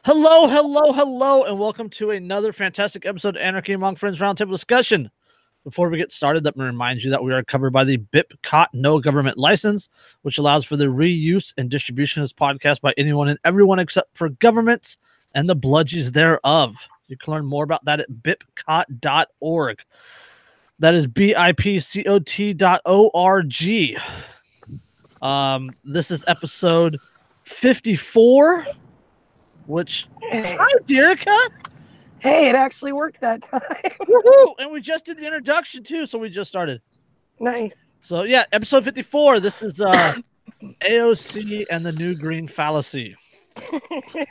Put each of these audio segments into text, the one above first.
Hello, hello, hello, and welcome to another fantastic episode of Anarchy Among Friends Roundtable discussion. Before we get started, let me remind you that we are covered by the gov't no government license, which allows for the reuse and distribution of this podcast by anyone and everyone except for governments and the bludgies thereof. You can learn more about that at bipcot.org. That is bipcot.org. This is episode 54. Which, hi, Derica. Hey, it actually worked that time. Woohoo! And we just did the introduction, too, so we just started. Nice. So, yeah, episode 54. This is AOC and the New Green Fallacy,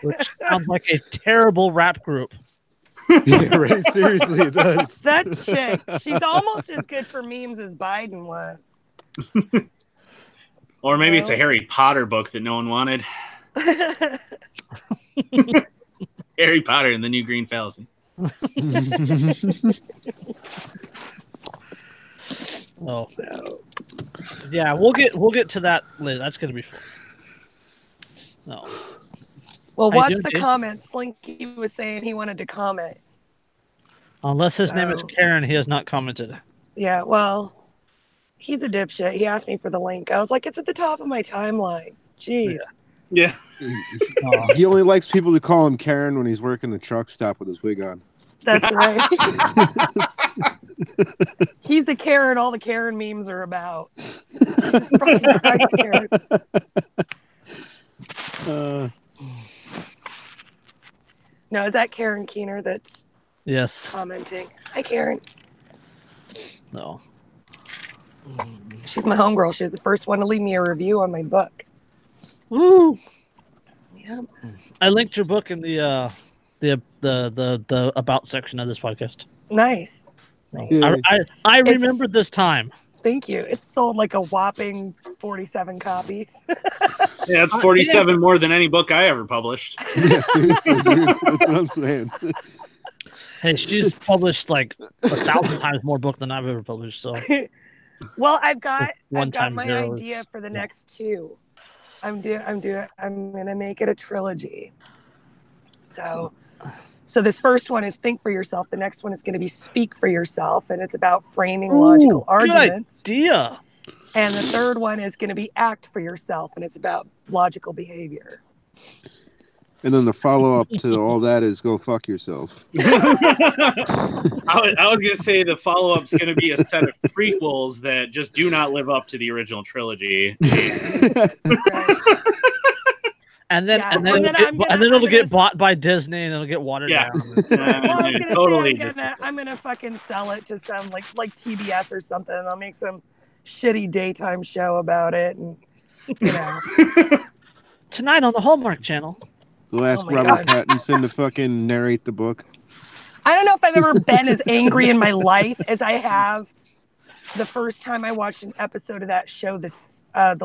which sounds like a terrible rap group. Yeah, right? Seriously, it does. That chick, she's almost as good for memes as Biden was. Or maybe it's a Harry Potter book that no one wanted. Harry Potter and the New Green Fallacy. Oh, yeah, we'll get to that later. That's gonna be fun. No. Well, watch the comments. Slinky was saying he wanted to comment. Unless his name is Karen, he has not commented. Yeah, well, he's a dipshit. He asked me for the link. I was like, it's at the top of my timeline. Jeez. Yeah. He only likes people to call him Karen when he's working the truck stop with his wig on. That's right. He's the Karen all the Karen memes are about. Jesus fucking Christ, Karen. No, is that Karen Keener that's commenting? Hi, Karen. No. She's my homegirl. She was the first one to leave me a review on my book. Woo! Yeah. I linked your book in the about section of this podcast. Nice. I remembered this time. Thank you. It sold like a whopping 47 copies. Yeah, it's 47 more than any book I ever published. Yeah, seriously, dude. That's what I'm saying. Hey, she's published like 1,000 times more book than I've ever published. So, well, I've got my idea for the next two. I'm gonna make it a trilogy. So this first one is think for yourself. The next one is gonna be speak for yourself, and it's about framing logical arguments. Good idea. And the third one is gonna be act for yourself, and it's about logical behavior. And then the follow-up to all that is go fuck yourself. I was going to say the follow-up is going to be a set of prequels that just do not live up to the original trilogy. And then it'll get bought by Disney and it'll get watered down. I'm gonna fucking sell it to some like TBS or something, and I'll make some shitty daytime show about it, and you know. Tonight on the Hallmark Channel. They'll ask Robert Pattinson to fucking narrate the book. I don't know if I've ever been as angry in my life as I have the first time I watched an episode of that show, The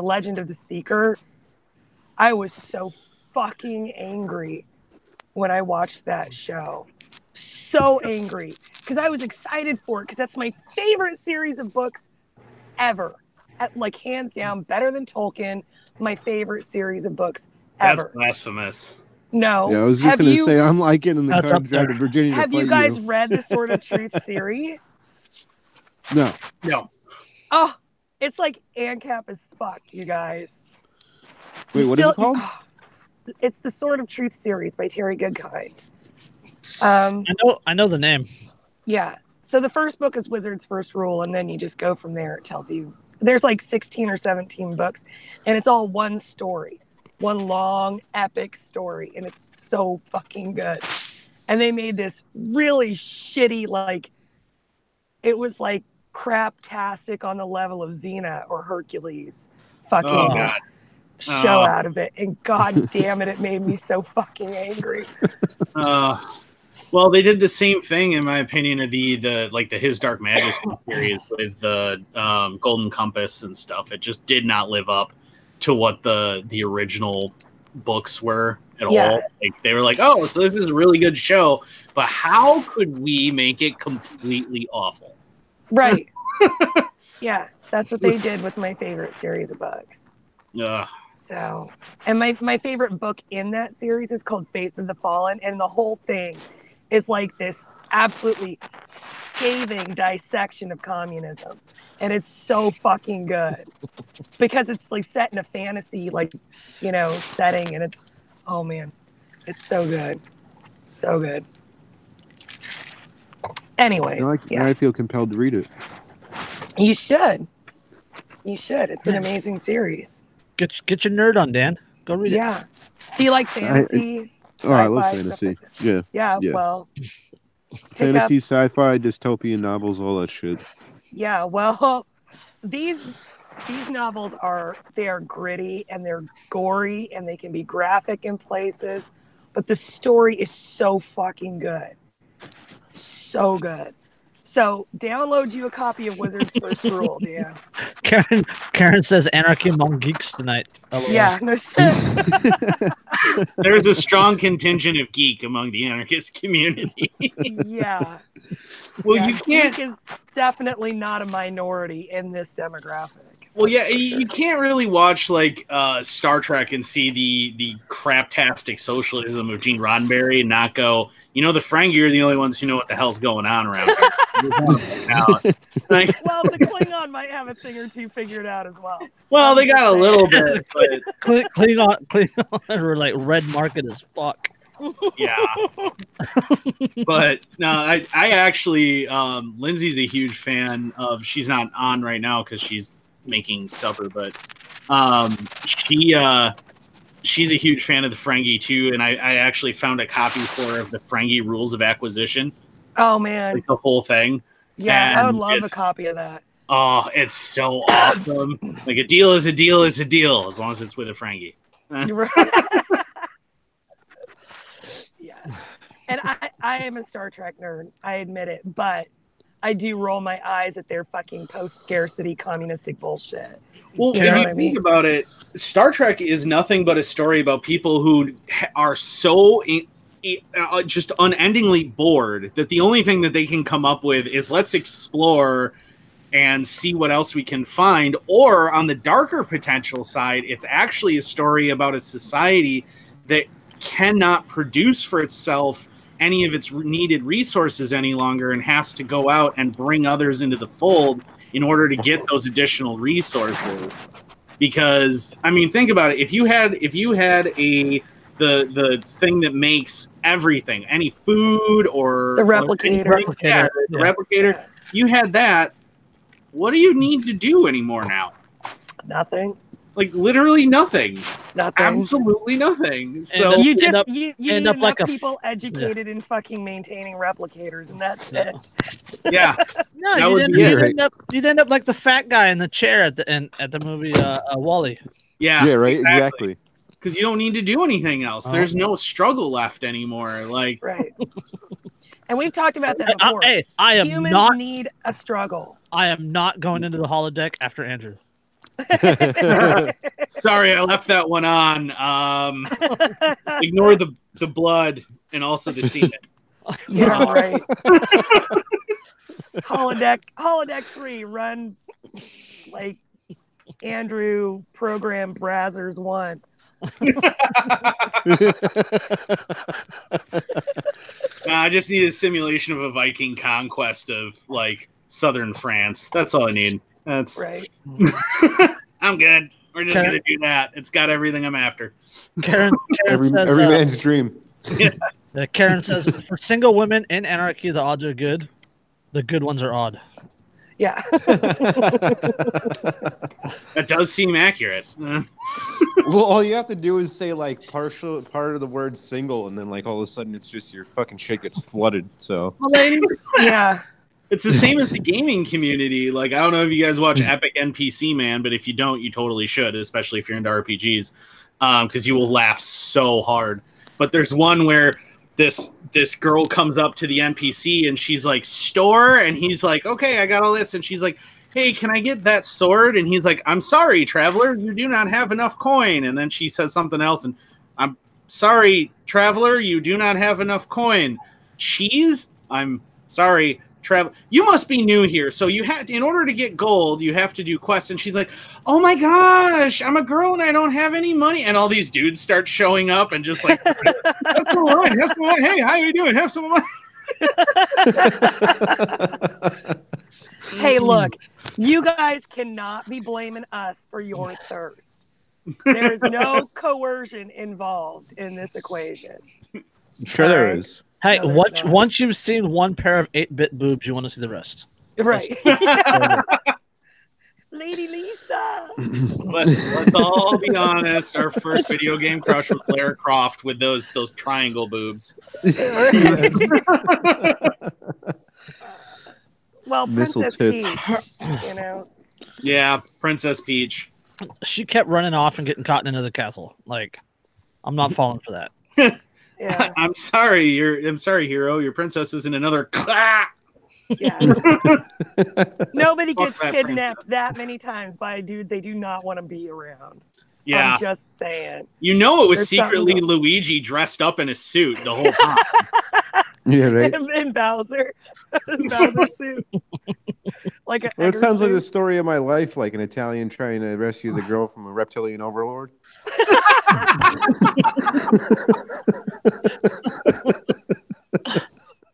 Legend of the Seeker. I was so fucking angry when I watched that show. So angry. Because I was excited for it, because that's my favorite series of books ever. Like, hands down, better than Tolkien, my favorite series of books ever. That's blasphemous. No. Yeah, I was just going to say, I'm like in the contract of Virginia. Have you guys read the Sword of Truth series? No. Oh, it's like ANCAP as fuck, you guys. Wait, what is it called? It's the Sword of Truth series by Terry Goodkind. I know the name. Yeah. So the first book is Wizard's First Rule, and then you just go from there. It tells you there's like 16 or 17 books, and it's all one story. One long epic story, and it's so fucking good. And they made this really shitty, like, it was like craptastic on the level of Xena or Hercules fucking show out of it, and god damn it, it made me so fucking angry. Well, they did the same thing, in my opinion, of the His Dark Majesty series with the Golden Compass and stuff. It just did not live up to what the original books were at all. Like, they were like, oh, so this is a really good show, but how could we make it completely awful? Right. Yeah, that's what they did with my favorite series of books. So, and my favorite book in that series is called Faith of the Fallen, and the whole thing is like this absolutely scathing dissection of communism, and it's so fucking good because it's like set in a fantasy setting, and it's, oh man, it's so good, so good. Anyways, Now I feel compelled to read it. you should. It's an amazing series. Get your nerd on, Dan. Go read it. Yeah. Do you like fantasy? I love sci-fi, fantasy. stuff like that? Yeah. Well, fantasy, sci-fi, dystopian novels, all that shit. Yeah, well, these novels are gritty and they're gory and they can be graphic in places, but the story is so fucking good. So good. So download you a copy of Wizard's First Rule, Dan. Karen says Anarchy Among Geeks tonight. Yeah, no shit. There's a strong contingent of geek among the anarchist community. Yeah. Well, yeah, you can't. Geek is definitely not a minority in this demographic. Well, yeah, you can't really watch like Star Trek and see the craptastic socialism of Gene Roddenberry and not go, the Ferengi are the only ones who know what the hell's going on around here. Well, the Klingon might have a thing or two figured out as well. Well, they got a little bit, but Klingon are like red market as fuck. Yeah. But no, I actually, Lindsay's a huge fan of. She's not on right now because she's making supper, but she's a huge fan of the Ferengi too, and I actually found a copy for her of the Ferengi Rules of Acquisition. Oh man, like the whole thing. Yeah, and I would love a copy of that. Oh, it's so awesome! Like a deal is a deal is a deal, as long as it's with a Ferengi. You're right. Yeah, and I am a Star Trek nerd. I admit it, but I do roll my eyes at their fucking post-scarcity communistic bullshit. Well, if you think about it, Star Trek is nothing but a story about people who are so just unendingly bored that the only thing that they can come up with is let's explore and see what else we can find. Or on the darker potential side, it's actually a story about a society that cannot produce for itself any of its needed resources any longer and has to go out and bring others into the fold in order to get those additional resources. Because I mean, think about it. If you had the thing that makes everything, any food or the replicator, the replicator, you had that. What do you need to do anymore now? Nothing. Like literally nothing. Nothing. Absolutely nothing. So you just you need end up enough like people educated in fucking maintaining replicators, and that's it. Yeah. No, you'd end up like the fat guy in the chair at the movie Wall-E. Yeah. Yeah. Right. Exactly. Because you don't need to do anything else. There's no struggle left anymore. Like right. And we've talked about that before. Humans need a struggle. I am not going into the holodeck after Andrew. Sorry, I left that one on. Ignore the blood and also the semen. Yeah, right. Holodeck 3, run like Andrew program Brazzers 1. I just need a simulation of a Viking conquest of like southern France. That's all I need. That's right. I'm good. We're just gonna do that. It's got everything I'm after. Karen says, every man's dream. Yeah. Karen says, for single women in Anarchy, the odds are good. The good ones are odd. Yeah. That does seem accurate. Well, all you have to do is say like part of the word single, and then like all of a sudden it's just your fucking shit gets flooded. So yeah. It's the same as the gaming community. Like, I don't know if you guys watch Epic NPC Man, but if you don't, you totally should, especially if you're into RPGs, because you will laugh so hard. But there's one where this girl comes up to the NPC and she's like, store, and he's like, okay, I got all this, and she's like, hey, can I get that sword? And he's like, I'm sorry, traveler, you do not have enough coin. And then she says something else, and I'm sorry, traveler, you do not have enough coin. Cheese? I'm sorry, travel. You must be new here. So you had, in order to get gold, you have to do quests. And she's like, oh my gosh, I'm a girl and I don't have any money. And all these dudes start showing up and just like, have some wine, have some wine. Hey, how you doing? Have some wine. Hey, look, you guys cannot be blaming us for your thirst. There is no coercion involved in this equation. I'm sure there is. Hey, No, once you've seen one pair of 8-bit boobs, you want to see the rest. Right. Lady Lisa. Let's all be honest. Our first video game crush was Lara Croft with those triangle boobs. Well, Princess Mistletoe. Peach, you know. Yeah, Princess Peach. She kept running off and getting caught in another castle. Like, I'm not falling for that. Yeah. I'm sorry, hero. Your princess is in another. Yeah. Nobody gets kidnapped that many times by a dude they do not want to be around. Yeah. I'm just saying. You know it was There's secretly something Luigi dressed up in a suit the whole time. Yeah, right. In Bowser. Bowser suit. Like Well, it sounds like the story of my life, like an Italian trying to rescue the girl from a reptilian overlord.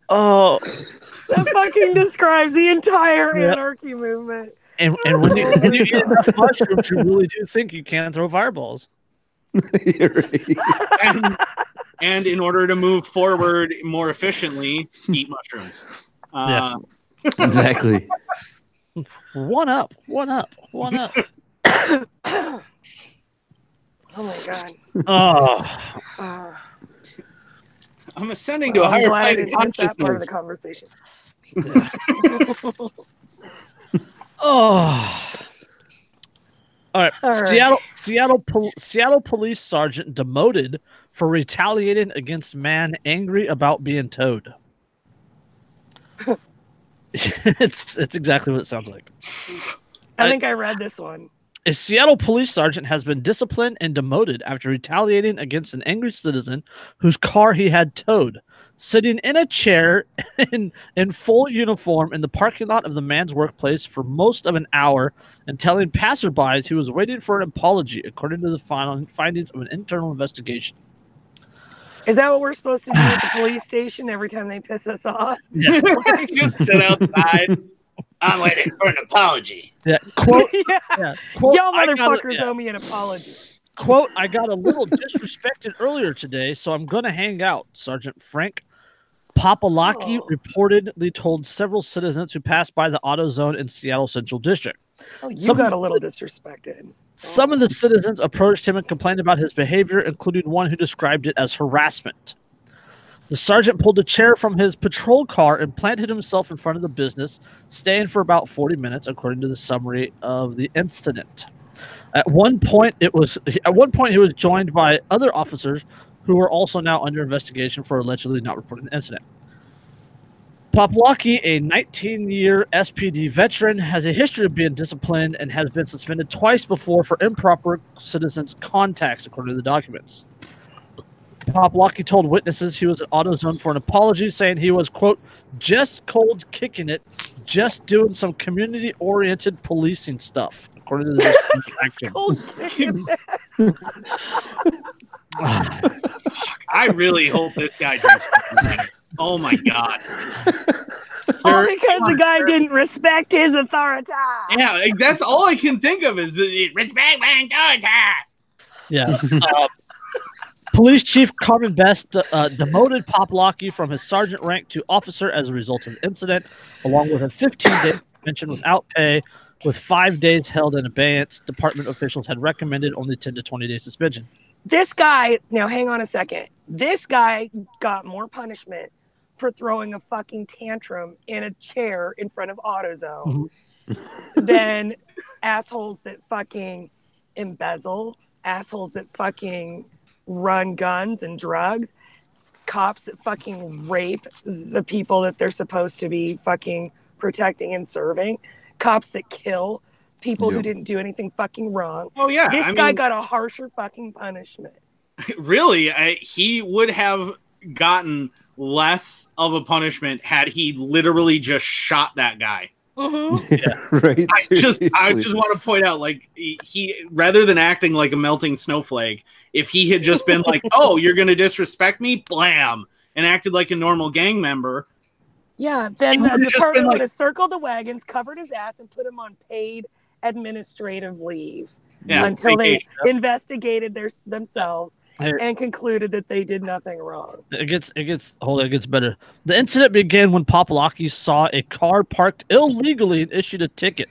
Oh, that fucking describes the entire anarchy movement. and when you eat enough mushrooms, you really do think you can throw fireballs. You're right. And in order to move forward more efficiently, eat mushrooms. Exactly. One up. Oh my god. Oh, I'm ascending to a higher plane of that part of the consciousness. conversation. oh. All right. All right. Seattle police sergeant demoted for retaliating against man angry about being towed. It's exactly what it sounds like. I think I read this one. A Seattle police sergeant has been disciplined and demoted after retaliating against an angry citizen whose car he had towed, sitting in a chair in full uniform in the parking lot of the man's workplace for most of an hour and telling passerbys he was waiting for an apology, according to the findings of an internal investigation. Is that what we're supposed to do at the police station every time they piss us off? Yeah. Just sit outside. I'm waiting for an apology. Yeah. Quote, Yeah. quote, Y'all "I got motherfuckers owe me an apology. Quote, I got a little disrespected earlier today, so I'm going to hang out, Sergeant Frank Papalaki reportedly told several citizens who passed by the auto zone in Seattle Central District. Oh, you got a little disrespected. Some of the citizens approached him and complained about his behavior, including one who described it as harassment. The sergeant pulled a chair from his patrol car and planted himself in front of the business, staying for about 40 minutes, according to the summary of the incident. At one point, he was joined by other officers who are also now under investigation for allegedly not reporting the incident. Papalaki, a 19-year SPD veteran, has a history of being disciplined and has been suspended twice before for improper citizens' contacts, according to the documents. Papalaki told witnesses he was at AutoZone for an apology, saying he was, quote, just cold kicking it, just doing some community-oriented policing stuff, according to the action. I really hope this guy drinks. Oh my god. All because the guy didn't respect his authority. Yeah, that's all I can think of is the respect my authority. Yeah. Police Chief Carmen Best demoted Papalaki from his sergeant rank to officer as a result of the incident, along with a 15-day suspension without pay, with 5 days held in abeyance. Department officials had recommended only 10 to 20-day suspension. This guy, now hang on a second. This guy got more punishment for throwing a fucking tantrum in a chair in front of AutoZone than assholes that fucking embezzle, assholes that fucking run guns and drugs, cops that fucking rape the people that they're supposed to be fucking protecting and serving, cops that kill people who didn't do anything fucking wrong. Oh yeah, this guy got a harsher fucking punishment. Really, he would have gotten less of a punishment had he literally just shot that guy. Right. I just want to point out, like, he rather than acting like a melting snowflake, if he had just been like, "Oh, you're gonna disrespect me," blam, and acted like a normal gang member. Yeah, then the department would have circled the wagons, covered his ass, and put him on paid administrative leave until they investigated themselves and concluded that they did nothing wrong. It gets better. The incident began when Poplocki saw a car parked illegally and issued a ticket,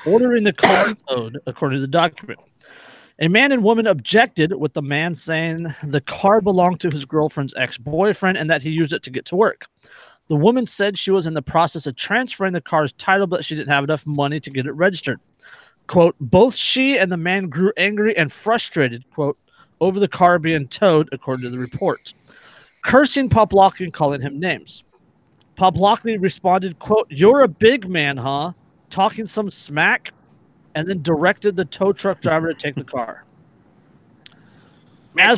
ordering the car towed, according to the document. A man and woman objected, with the man saying the car belonged to his girlfriend's ex-boyfriend and that he used it to get to work. The woman said she was in the process of transferring the car's title, but she didn't have enough money to get it registered. Quote, both she and the man grew angry and frustrated, quote, over the car being towed, according to the report, cursing Poplocki and calling him names. Poplocki responded, quote, "You're a big man, huh? Talking some smack," and then directed the tow truck driver to take the car. As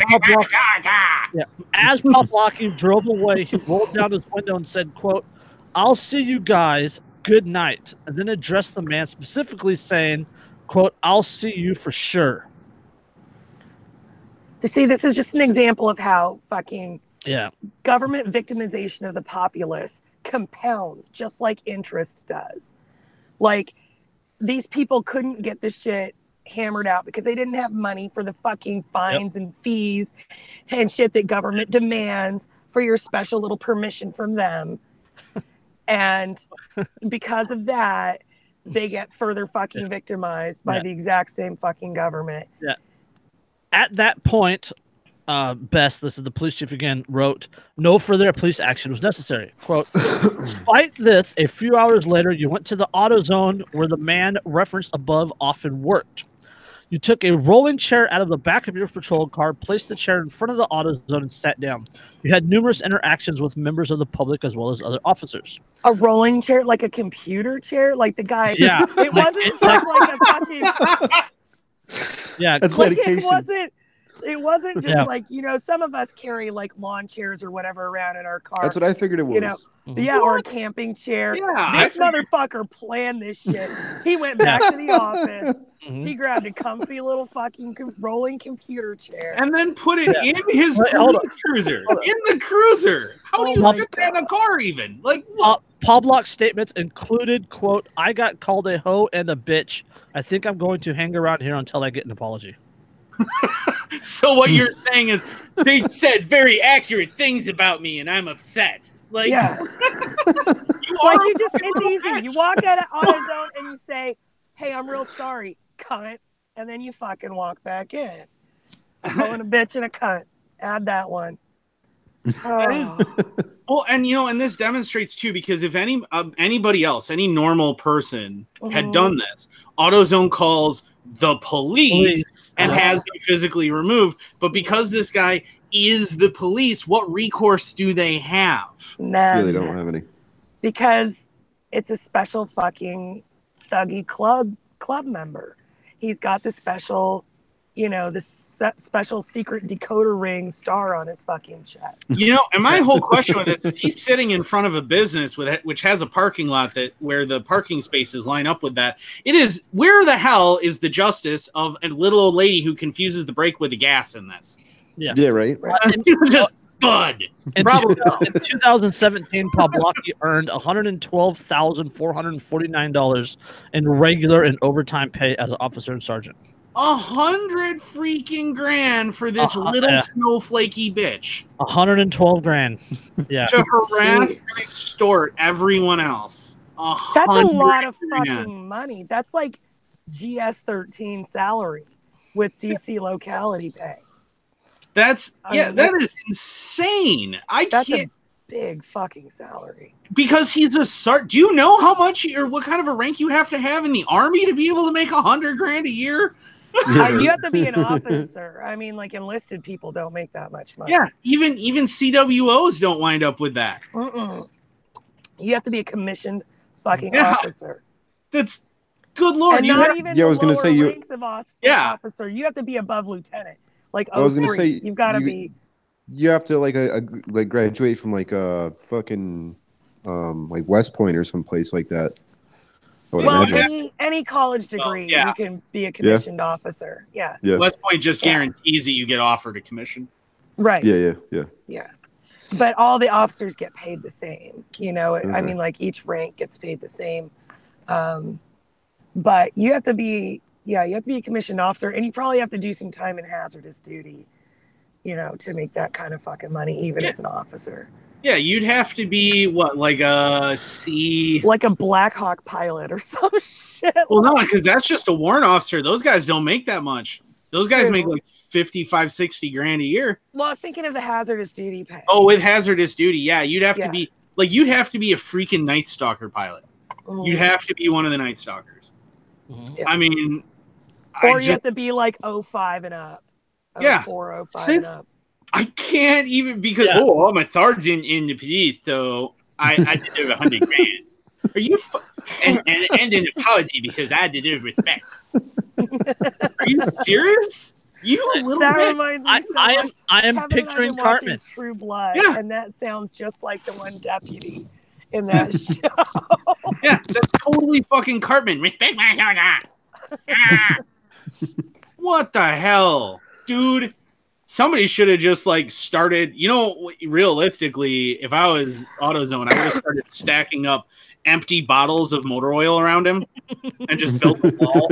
Poplocki drove away, he rolled down his window and said, quote, "I'll see you guys. Good night," and then addressed the man specifically saying, quote, "I'll see you for sure." See, this is just an example of how fucking government victimization of the populace compounds just like interest does. Like, these people couldn't get this shit hammered out because they didn't have money for the fucking fines and fees and shit that government demands for your special little permission from them. And because of that, they get further fucking victimized by the exact same fucking government. Yeah. At that point, Best, this is the police chief again, wrote, "No further police action was necessary." Quote, "Despite this, a few hours later, you went to the AutoZone where the man referenced above often worked. You took a rolling chair out of the back of your patrol car, placed the chair in front of the AutoZone, and sat down. You had numerous interactions with members of the public as well as other officers." A rolling chair, like a computer chair? Like the guy, it wasn't just like a fucking... Yeah, that's like medication. It wasn't just like, you know, some of us carry like lawn chairs or whatever around in our car. That's what I figured it was. You know, or a camping chair. This motherfucker planned this shit. He went back to the office. He grabbed a comfy little fucking rolling computer chair. And then put it in his police cruiser. In the cruiser. How do you fit that in a car even? Like, what? Poplocki's statements included, quote, "I got called a hoe and a bitch. I think I'm going to hang around here until I get an apology." So what you're saying is they said very accurate things about me and I'm upset. Like, it's easy. You walk out of AutoZone and you say, "Hey, I'm real sorry, cunt," and then you fucking walk back in. Calling a bitch and a cunt. Add that one. Well, and you know, and this demonstrates too, because if anybody else, any normal person had done this, AutoZone calls the police and has them physically removed. But because this guy is the police, what recourse do they have? None. Yeah, they don't have any. Because it's a special fucking thuggy club member. He's got the special, you know, the special secret decoder ring star on his fucking chest. You know, and my whole question with this is he's sitting in front of a business which has a parking lot where the parking spaces line up with that. It is, where the hell is the justice of a little old lady who confuses the brake with the gas in this? Yeah, right. Just bud. In 2017, Poplocki earned $112,449 in regular and overtime pay as an officer and sergeant. 100 freaking grand for this little snowflakey bitch. 112 grand. Yeah. To harass and extort everyone else. That's a lot of fucking money. That's like GS-13 salary with DC locality pay. That is insane. That's a big fucking salary. Because he's a sergeant. Do you know how much or what kind of a rank you have to have in the Army to be able to make 100 grand a year? You have to be an officer. I mean, like, enlisted people don't make that much money. Yeah, even CWOs don't wind up with that. You have to be a commissioned fucking officer. That's good lord. And not even I was going to say ranks of officer. You have to be above lieutenant. Like, I was going to say you've got to be. you have to like like graduate from like a fucking like West Point or someplace like that. I would Well, imagine. any college degree, yeah. you can be a commissioned officer. Yeah. Yeah. West Point just guarantees that you get offered a commission. Right. Yeah. But all the officers get paid the same. You know, I Mhm. mean, like each rank gets paid the same. But you have to be, you have to be a commissioned officer, and you probably have to do some time in hazardous duty, you know, to make that kind of fucking money, even as an officer. Yeah, you'd have to be what, like a C, like a Black Hawk pilot or some shit. Well, no, because that's just a warrant officer. Those guys don't make that much. Those guys make like 55, 60 grand a year. Well, I was thinking of the hazardous duty pay. Oh, with hazardous duty, yeah, you'd have to be like you'd have to be a freaking Night Stalker pilot. You'd have to be one of the Night Stalkers. Yeah. I mean, or you have to be like 05 and up. 04, 05 and up. I can't even because I'm a sergeant in the police, so I deserve 100 grand. Are you and an apology because I deserve respect? Are you serious? You little that bit. reminds me. I am picturing Cartman. True Blood, and that sounds just like the one deputy in that show. Yeah, that's totally fucking Cartman. Respect my sergeant. What the hell, dude? Somebody should have just like started, you know, realistically, if I was AutoZone, I would have started stacking up empty bottles of motor oil around him and just built a wall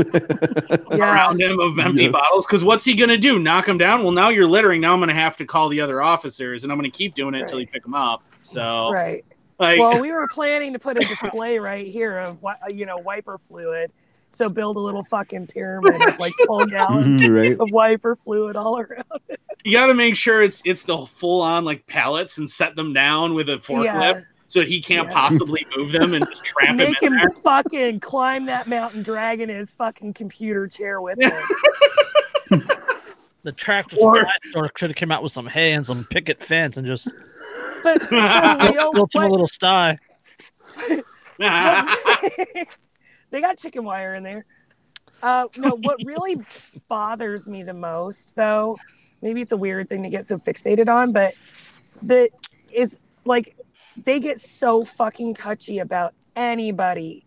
around him of empty bottles. Because what's he going to do? Knock him down? Well, now you're littering. Now I'm going to have to call the other officers, and I'm going to keep doing it until you pick them up. So, like, well, we were planning to put a display right here of, you know, wiper fluid. So build a little fucking pyramid of like 12 gallons of wiper fluid all around it. You got to make sure it's the full on like pallets and set them down with a forklift so that he can't possibly move them and just trap Make him in him there. Fucking climb that mountain, dragging his fucking computer chair with him. The tractor store should have come out with some hay and some picket fence and just built him a little sty. They got chicken wire in there. No, what really bothers me the most, though, maybe it's a weird thing to get so fixated on, but that is like they get so fucking touchy about anybody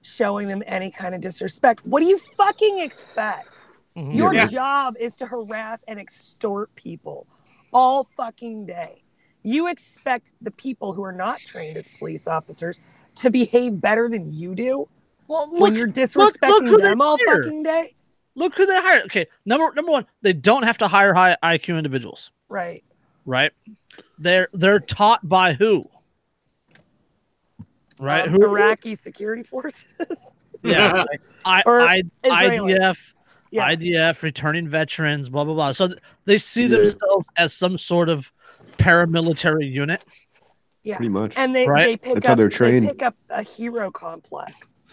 showing them any kind of disrespect. What do you fucking expect? Your job is to harass and extort people all fucking day. You expect the people who are not trained as police officers to behave better than you do? Well, when you're disrespecting them all fucking day? Look who they hired. Okay, number one, they don't have to hire high IQ individuals. Right. They're taught by who? Right? Who? Iraqi security forces? Yeah. IDF, Yeah. IDF, returning veterans, blah blah blah. So they see themselves as some sort of paramilitary unit. Yeah, pretty much. And they pick That's up how they're trained. They pick up a hero complex.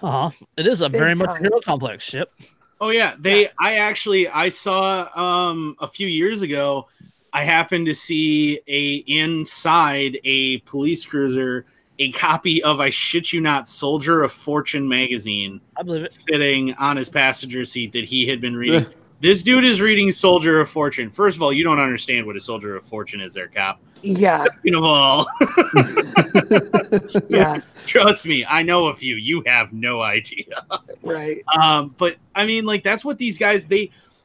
It is a Big very much time. hero complex ship. Oh yeah, I saw a few years ago. I happened to see inside a police cruiser a copy of, I shit you not, Soldier of Fortune magazine. I believe it. Sitting on his passenger seat that he had been reading. This dude is reading Soldier of Fortune. First of all, you don't understand what a Soldier of Fortune is there, Cap. Yeah. Second of all, yeah. Trust me, I know a few. You have no idea. Right. But I mean, like, that's what these guys,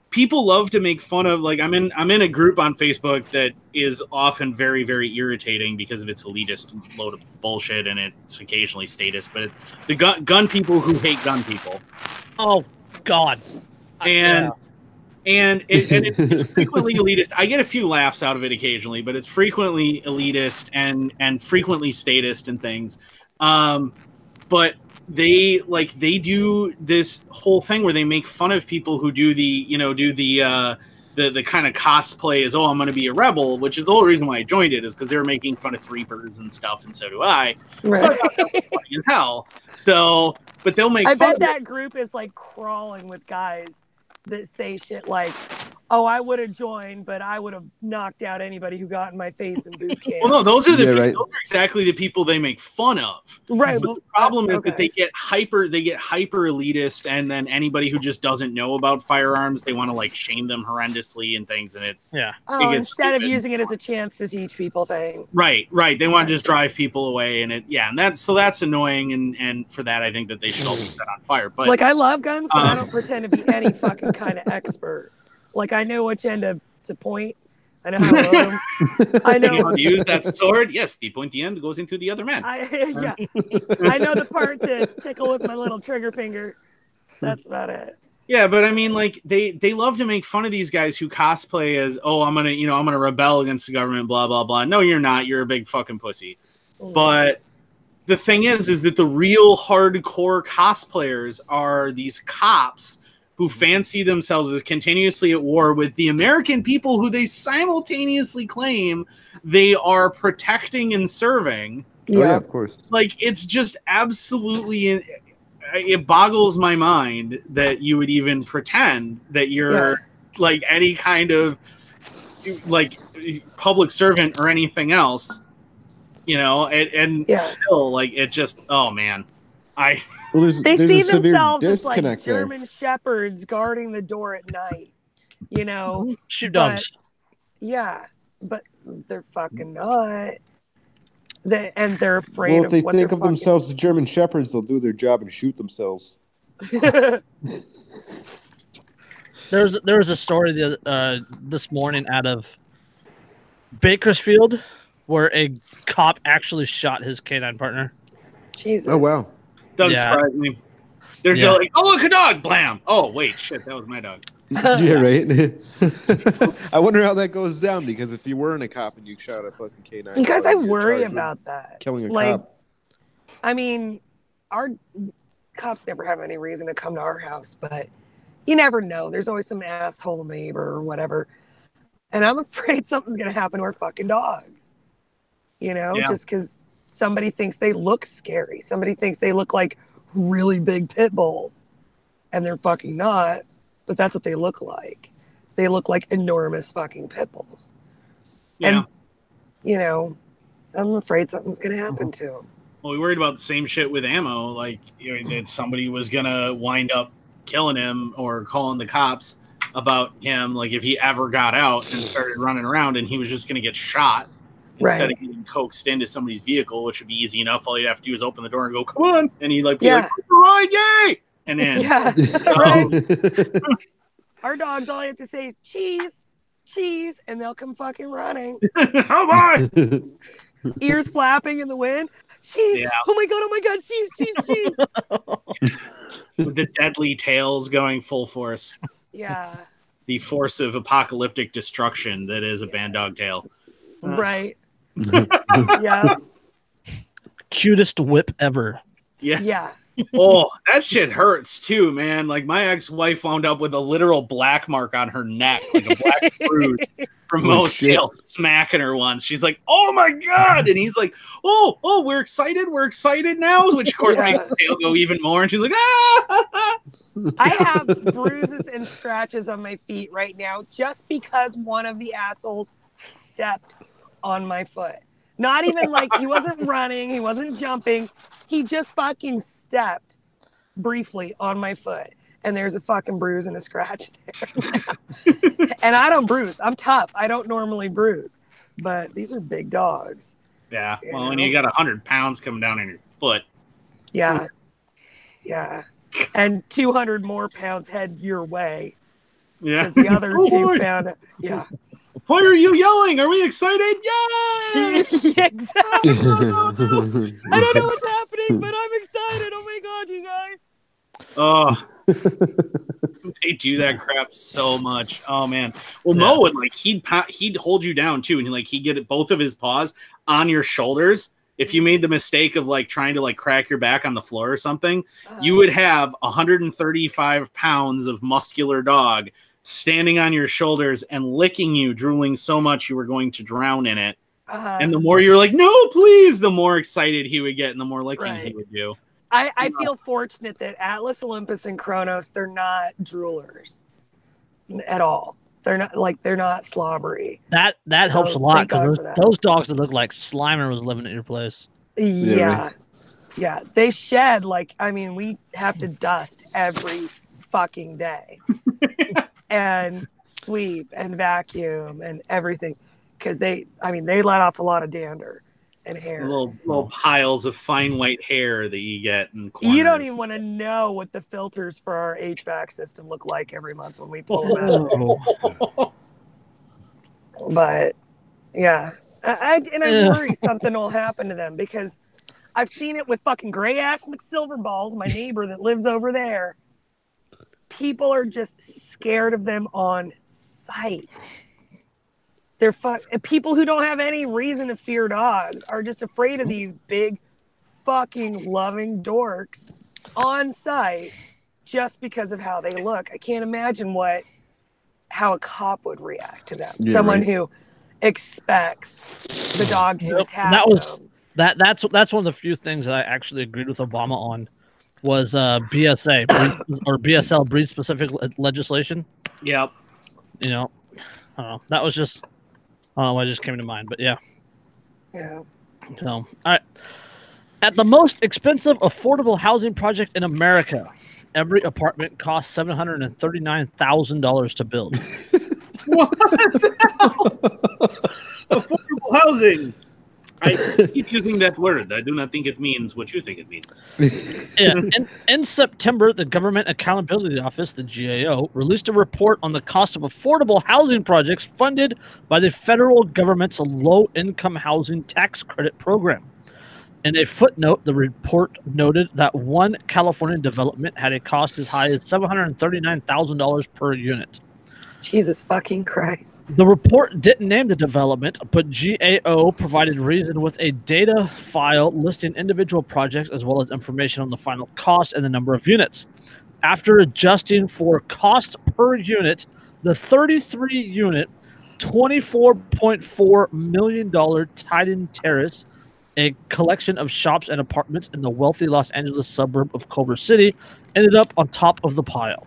people love to make fun of. Like, I'm in a group on Facebook that is often very, very irritating because of its elitist load of bullshit, and it's occasionally statist, but it's the gun people who hate gun people. Oh God. And it's frequently elitist. I get a few laughs out of it occasionally, but it's frequently elitist and frequently statist and things. But they do this whole thing where they make fun of people who do the kind of cosplay as, I'm going to be a rebel, which is the whole reason why I joined it, is because they were making fun of Threepers and stuff, and so do I. Right. So I thought that was funny as hell. So, but they'll make. I bet that group is like crawling with guys that say shit like, Oh, I would have joined, but I would have knocked out anybody who got in my face in boot camp. Well, no, those are right. those are exactly the people they make fun of. Right. But the problem is that they get hyper elitist, and then anybody who just doesn't know about firearms, they want to like shame them horrendously and things. And instead of using it as a chance to teach people things. Right. They want to just drive people away, and and that's annoying. And for that, I think that they should all be set on fire. But like, I love guns, but I don't pretend to be any fucking kind of expert. Like, I know which end to point. I know how to load them. I know how to use that sword. Yes, the pointy end goes into the other man. Yes. I know the part to tickle with my little trigger finger. That's about it. Yeah, but I mean, like, they love to make fun of these guys who cosplay as, oh, I'm gonna rebel against the government, blah blah blah. No, you're not. You're a big fucking pussy. But the thing is that the real hardcore cosplayers are these cops who fancy themselves as continuously at war with the American people who they simultaneously claim they are protecting and serving. Yeah, of course. Like, it's just absolutely, it boggles my mind that you would even pretend that you're like any kind of like public servant or anything else, and still, like, it just, oh man, they see themselves as like German shepherds guarding the door at night, Shoot dogs. Yeah, but they're fucking not. They're afraid of if they what think of themselves as German shepherds, they'll do their job and shoot themselves. There was a story this morning out of Bakersfield where a cop actually shot his canine partner. Jesus. Oh, wow. Doesn't surprise me. They're just like, oh, look, a dog, blam. Oh, wait, shit, that was my dog. Yeah, right. I wonder how that goes down, because if you weren't a cop and you shot a fucking canine, because I worry about that. Killing a cop. I mean, our cops never have any reason to come to our house, but you never know. There's always some asshole neighbor or whatever, and I'm afraid something's gonna happen to our fucking dogs. Just because somebody thinks they look scary. Somebody thinks they look like really big pit bulls, and they're fucking not. But that's what they look like. They look like enormous fucking pit bulls. Yeah. And, I'm afraid something's going to happen to them. Well, we worried about the same shit with Ammo. Like, that somebody was going to wind up killing him or calling the cops about him. Like, if he ever got out and started running around, and he was just going to get shot instead of getting coaxed into somebody's vehicle, which would be easy enough. All you'd have to do is open the door and go, come on. And he'd be like, ride, yay! And then, our dogs, all you have to say is cheese, and they'll come fucking running. Oh my! Ears flapping in the wind. Cheese! Yeah. Oh my god! Cheese! With the deadly tails going full force. Yeah. The force of apocalyptic destruction that is a band dog tail. Right. Yeah. Cutest whip ever. Yeah. Oh, that shit hurts too, man. Like, my ex-wife wound up with a literal black mark on her neck, like a black bruise from Mo's tail smacking her once. She's like, oh my god. And he's like, oh, we're excited now, which of course makes the tail go even more. And she's like, ah. I have bruises and scratches on my feet right now just because one of the assholes stepped on my foot. Not even like he wasn't running, he wasn't jumping. He just fucking stepped briefly on my foot. And there's a fucking bruise and a scratch there. And I don't bruise. I'm tough. I don't normally bruise. But these are big dogs. Yeah. Well, when you got 100 pounds coming down on your foot. Yeah. Yeah. And 200 more pounds head your way. Yeah. The other two found. Yeah. Why are you yelling? Are we excited? Yay! Exactly. I don't know what's happening, but I'm excited. Oh my god, you guys. Oh, they do that crap so much. Oh man. Well, Mo would he'd hold you down too, and he'd get both of his paws on your shoulders. If you made the mistake of trying to crack your back on the floor or something, you would have 135 pounds of muscular dog standing on your shoulders and licking you, drooling so much you were going to drown in it. And the more you're like, no, please, the more excited he would get and the more licking he would do. I feel fortunate that Atlas, Olympus, and Kronos, they're not droolers at all. They're not slobbery. That So, helps a lot thank God because for that. those dogs that look like Slimer was living at your place. Yeah. right. Yeah. They shed we have to dust every fucking day and sweep and vacuum and everything because they let off a lot of dander and hair. Little piles of fine white hair that you get in corners. You don't even want to know what the filters for our HVAC system look like every month when we pull them out. But yeah, I worry something will happen to them because I've seen it with fucking gray ass McSilverballs, my neighbor that lives over there. People are just scared of them on sight. They're people who don't have any reason to fear dogs are just afraid of these big fucking loving dorks on sight just because of how they look. I can't imagine how a cop would react to them. Yeah, Someone right. who expects the dog to attack them. That's one of the few things that I actually agreed with Obama on was BSA or BSL, breed specific legislation. Yep. You know, I don't know. That was just what just came to mind, but yeah. Yeah. So, all right. At the most expensive affordable housing project in America, every apartment costs $739,000 to build. What the hell? Affordable housing. I keep using that word. I do not think it means what you think it means. Yeah. In September, the Government Accountability Office, the GAO, released a report on the cost of affordable housing projects funded by the federal government's low-income housing tax credit program. In a footnote, the report noted that one California development had a cost as high as $739,000 per unit. Jesus fucking Christ. The report didn't name the development, but GAO provided reason with a data file listing individual projects as well as information on the final cost and the number of units. After adjusting for cost per unit, the 33-unit, $24.4 million Titan Terrace, a collection of shops and apartments in the wealthy Los Angeles suburb of Culver City, ended up on top of the pile.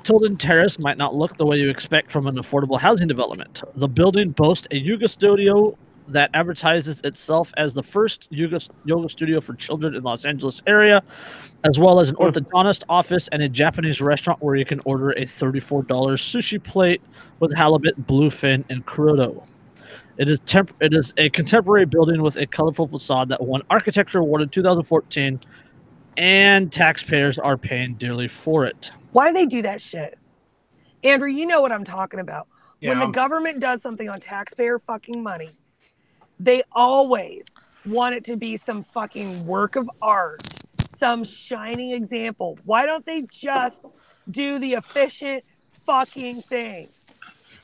Tilden Terrace might not look the way you expect from an affordable housing development. The building boasts a yoga studio that advertises itself as the first yoga studio for children in Los Angeles area, as well as an orthodontist office and a Japanese restaurant where you can order a $34 sushi plate with halibut, bluefin, and kurodo. It is a contemporary building with a colorful facade that won Architecture Award in 2014, and taxpayers are paying dearly for it. Why do they do that shit? Andrew, you know what I'm talking about. Yeah. When the government does something on taxpayer fucking money, they always want it to be some fucking work of art, some shining example. Why don't they just do the efficient fucking thing?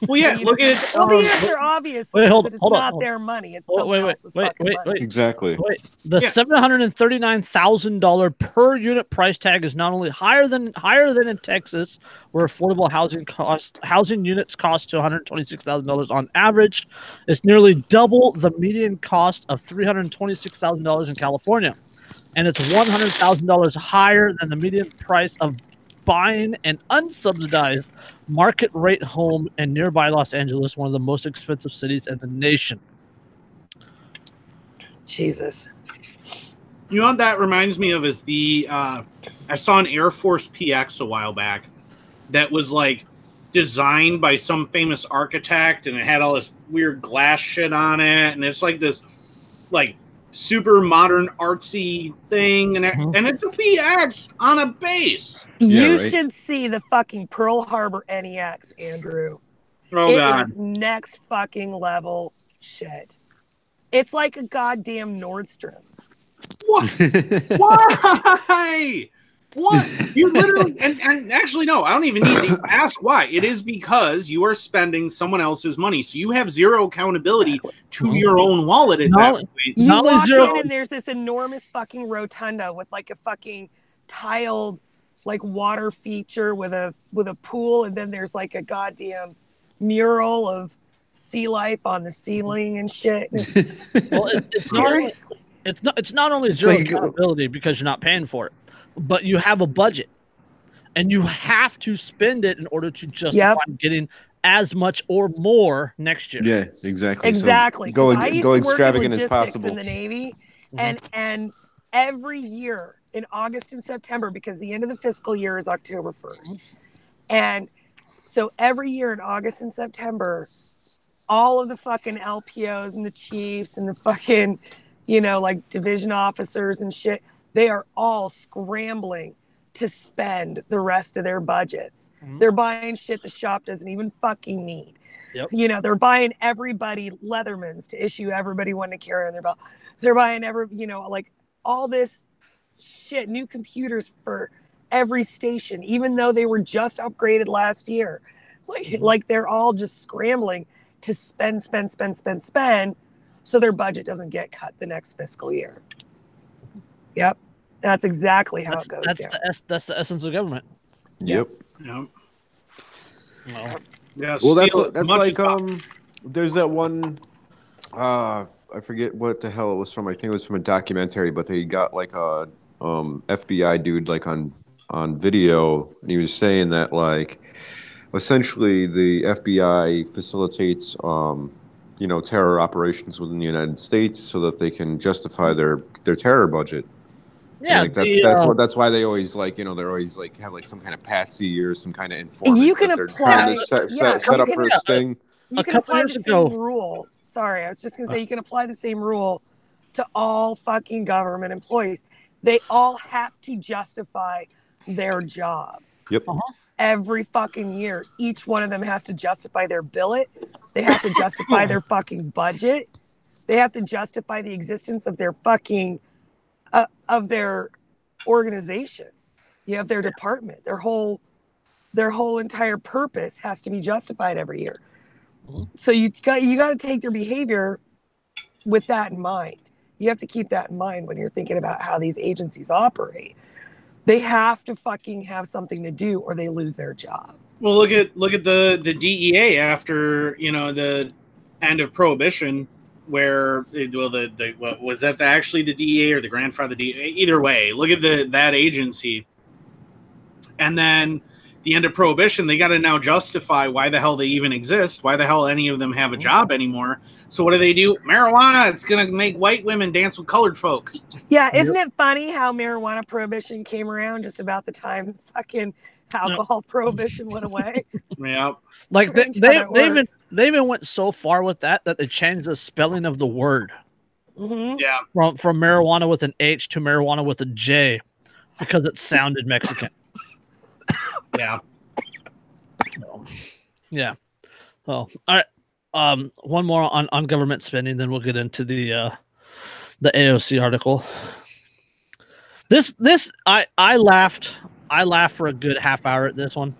Well, yeah, look at... Well, the answer obviously is that it's not their money. It's someone else's fucking money. Exactly. The $739,000 per unit price tag is not only higher than in Texas, where affordable housing units cost to $126,000 on average. It's nearly double the median cost of $326,000 in California, and it's $100,000 higher than the median price of buying an unsubsidized market rate home in nearby Los Angeles, one of the most expensive cities in the nation. Jesus. You know what that reminds me of is I saw an Air Force PX a while back that was like designed by some famous architect, and it had all this weird glass shit on it, and it's like this like super modern artsy thing, and it's a PX on a base. You should see the fucking Pearl Harbor NEX, Andrew. Oh, God. It is next fucking level shit. It's like a goddamn Nordstrom's. What? Why? What? You literally, and actually, no, I don't even need to ask why. It is because you are spending someone else's money. So you have zero accountability to your own wallet at that point. You walk in and there's this enormous fucking rotunda with like a fucking tiled like water feature with a pool, and then there's like a goddamn mural of sea life on the ceiling and shit. Well, seriously. It's not only zero accountability because you're not paying for it, but you have a budget. and you have to spend it in order to justify getting as much or more next year. Yeah, exactly. Exactly. So I used to work in extravagant as logistics possible. in the Navy, and every year in August and September, because the end of the fiscal year is October 1st, and so every year in August and September, all of the fucking LPOs and the chiefs and the fucking, like division officers and shit, they are all scrambling to spend the rest of their budgets. They're buying shit the shop doesn't even fucking need. Yep. They're buying everybody Leathermans to issue everybody one to carry on their belt. They're buying like all this shit, new computers for every station, even though they were just upgraded last year. Like they're all just scrambling to spend, so their budget doesn't get cut the next fiscal year. Yep. That's exactly how it goes down. That's the essence of government. Yep. Yep. Yeah, well, that's like there's that one I forget what the hell it was from. I think it was from a documentary, but they got like a FBI dude like on video, and he was saying that like essentially the FBI facilitates terror operations within the United States so that they can justify their terror budget. Yeah, like that's why they always like they're always like have like some kind of patsy or some kind of informant. You can apply set up for a sting. You can apply the same rule. Sorry, I was just gonna say you can apply the same rule to all fucking government employees. They all have to justify their job. Yep. Every fucking year, each one of them has to justify their billet. They have to justify their fucking budget. They have to justify the existence of their fucking of their organization. You have their department. Their whole entire purpose has to be justified every year. So you got to take their behavior with that in mind. You have to keep that in mind when you're thinking about how these agencies operate. They have to fucking have something to do or they lose their job. Well, look at the DEA after the end of Prohibition, where was that actually the DEA or the grandfather DEA? Either way, look at that agency, and then the end of Prohibition, they got to now justify why the hell they even exist, why the hell any of them have a job anymore. So what do? Marijuana, it's going to make white women dance with colored folk. Yeah, isn't it funny how marijuana prohibition came around just about the time fucking alcohol prohibition went away? Yeah. Like they even went so far with that they changed the spelling of the word. Yeah. From marijuana with an H to marijuana with a J because it sounded Mexican. Yeah. Yeah. Oh, all right. One more on government spending, then we'll get into the AOC article. This I laughed for a good half hour at this one.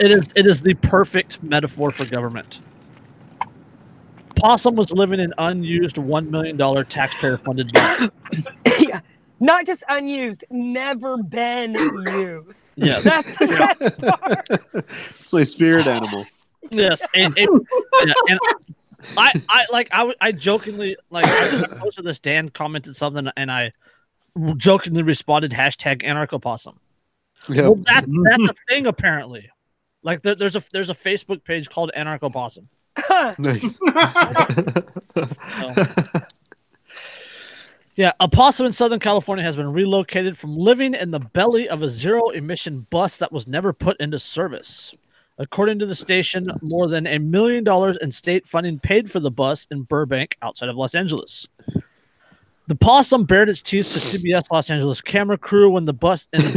It is the perfect metaphor for government. Possum was living in unused $1 million taxpayer funded bus. Yeah. Not just unused, never been used. Yeah, that's the best part. It's like spirit animal. Yes, and I jokingly I posted this. Dan commented something, and I jokingly responded #anarchopossum. Yep. Well, that's a thing apparently. Like there's a Facebook page called Anarchopossum. Nice. Yeah, a possum in Southern California has been relocated from living in the belly of a zero-emission bus that was never put into service. According to the station, more than $1 million in state funding paid for the bus in Burbank, outside of Los Angeles. The possum bared its teeth to CBS Los Angeles camera crew when the bus engine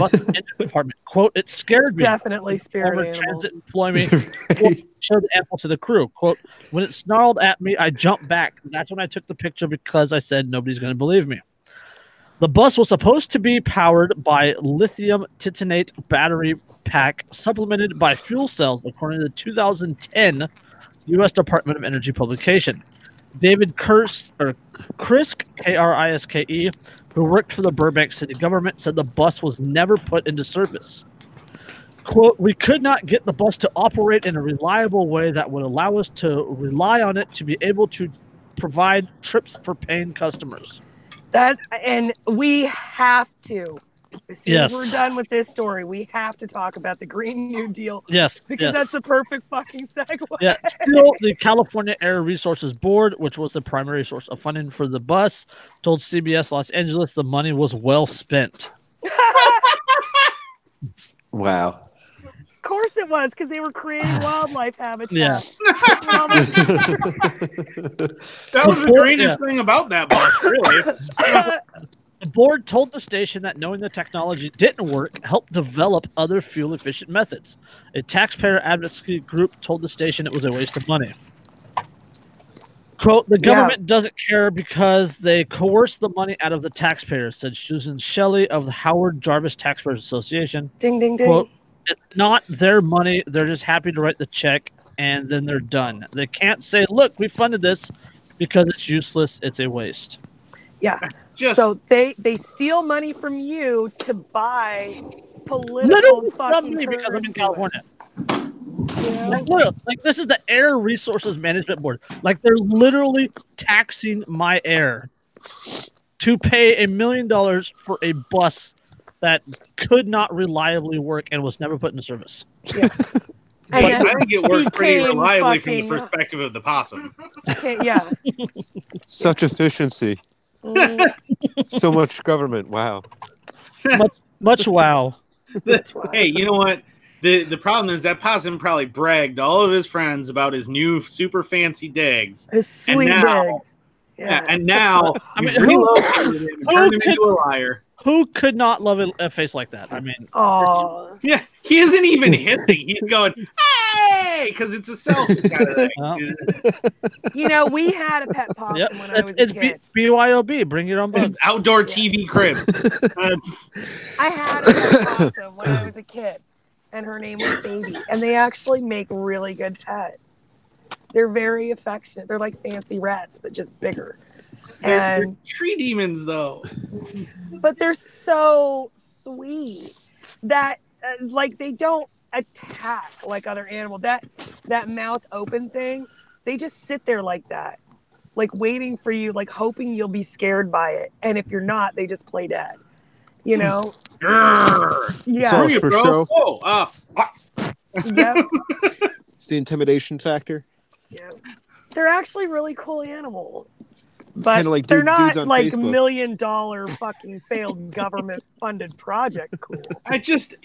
department, quote, "It scared me." Definitely spirit animal. Transit employee showed the animal to the crew, quote, "When it snarled at me, I jumped back. That's when I took the picture because I said nobody's going to believe me." The bus was supposed to be powered by lithium titanate battery pack supplemented by fuel cells, according to the 2010 U.S. Department of Energy publication. David Kriske, Kriske, who worked for the Burbank city government, said the bus was never put into service. Quote, "We could not get the bus to operate in a reliable way that would allow us to rely on it to be able to provide trips for paying customers." And we have to As soon as we're done with this story, we have to talk about the Green New Deal. Yes. Because that's the perfect fucking segue. Yeah. Still, the California Air Resources Board, which was the primary source of funding for the bus, told CBS Los Angeles the money was well spent. Wow. Of course it was, because they were creating wildlife habitat. Yeah. That was the greatest thing about that bus, really. The board told the station that knowing the technology didn't work helped develop other fuel-efficient methods. A taxpayer advocacy group told the station it was a waste of money. Quote, the government doesn't care because they coerce the money out of the taxpayers, said Susan Shelley of the Howard Jarvis Taxpayers Association. Ding, ding, ding. Quote, it's not their money. They're just happy to write the check, and then they're done. They can't say, look, we funded this because it's useless. It's a waste. Yeah. So they steal money from you to buy political fucking currency. Because I'm in California. Yeah. Like this is the Air Resources Management Board. Like they're literally taxing my air to pay $1 million for a bus that could not reliably work and was never put into service. Yeah. I think it worked pretty reliably from the perspective of the possum. Yeah. Such efficiency. So much government. Wow. Much wow. Hey, you know what? The problem is that possum probably bragged to all of his friends about his new super fancy digs. His sweet digs. Yeah. And now relocated him and turned him into a liar. Who could not love a face like that? I mean, oh yeah, he isn't even hissing. He's going, hey, because it's a selfie kind of thing. Well. You know, we had a pet possum when I was a kid. It's BYOB. Bring your own bug. Outdoor TV crib. I had a pet possum when I was a kid, and her name was Baby. And they actually make really good pets. They're very affectionate. They're like fancy rats, but just bigger. They're tree demons, though. But they're so sweet that, like, they don't attack like other animals. That mouth open thing, they just sit there like that, like waiting for you, like hoping you'll be scared by it. And if you're not, they just play dead. You know? Yeah. For show. Oh, Yep. It's the intimidation factor. Yeah. They're actually really cool animals. It's but like they're not like Facebook. $1 million fucking failed government funded project cool. I consider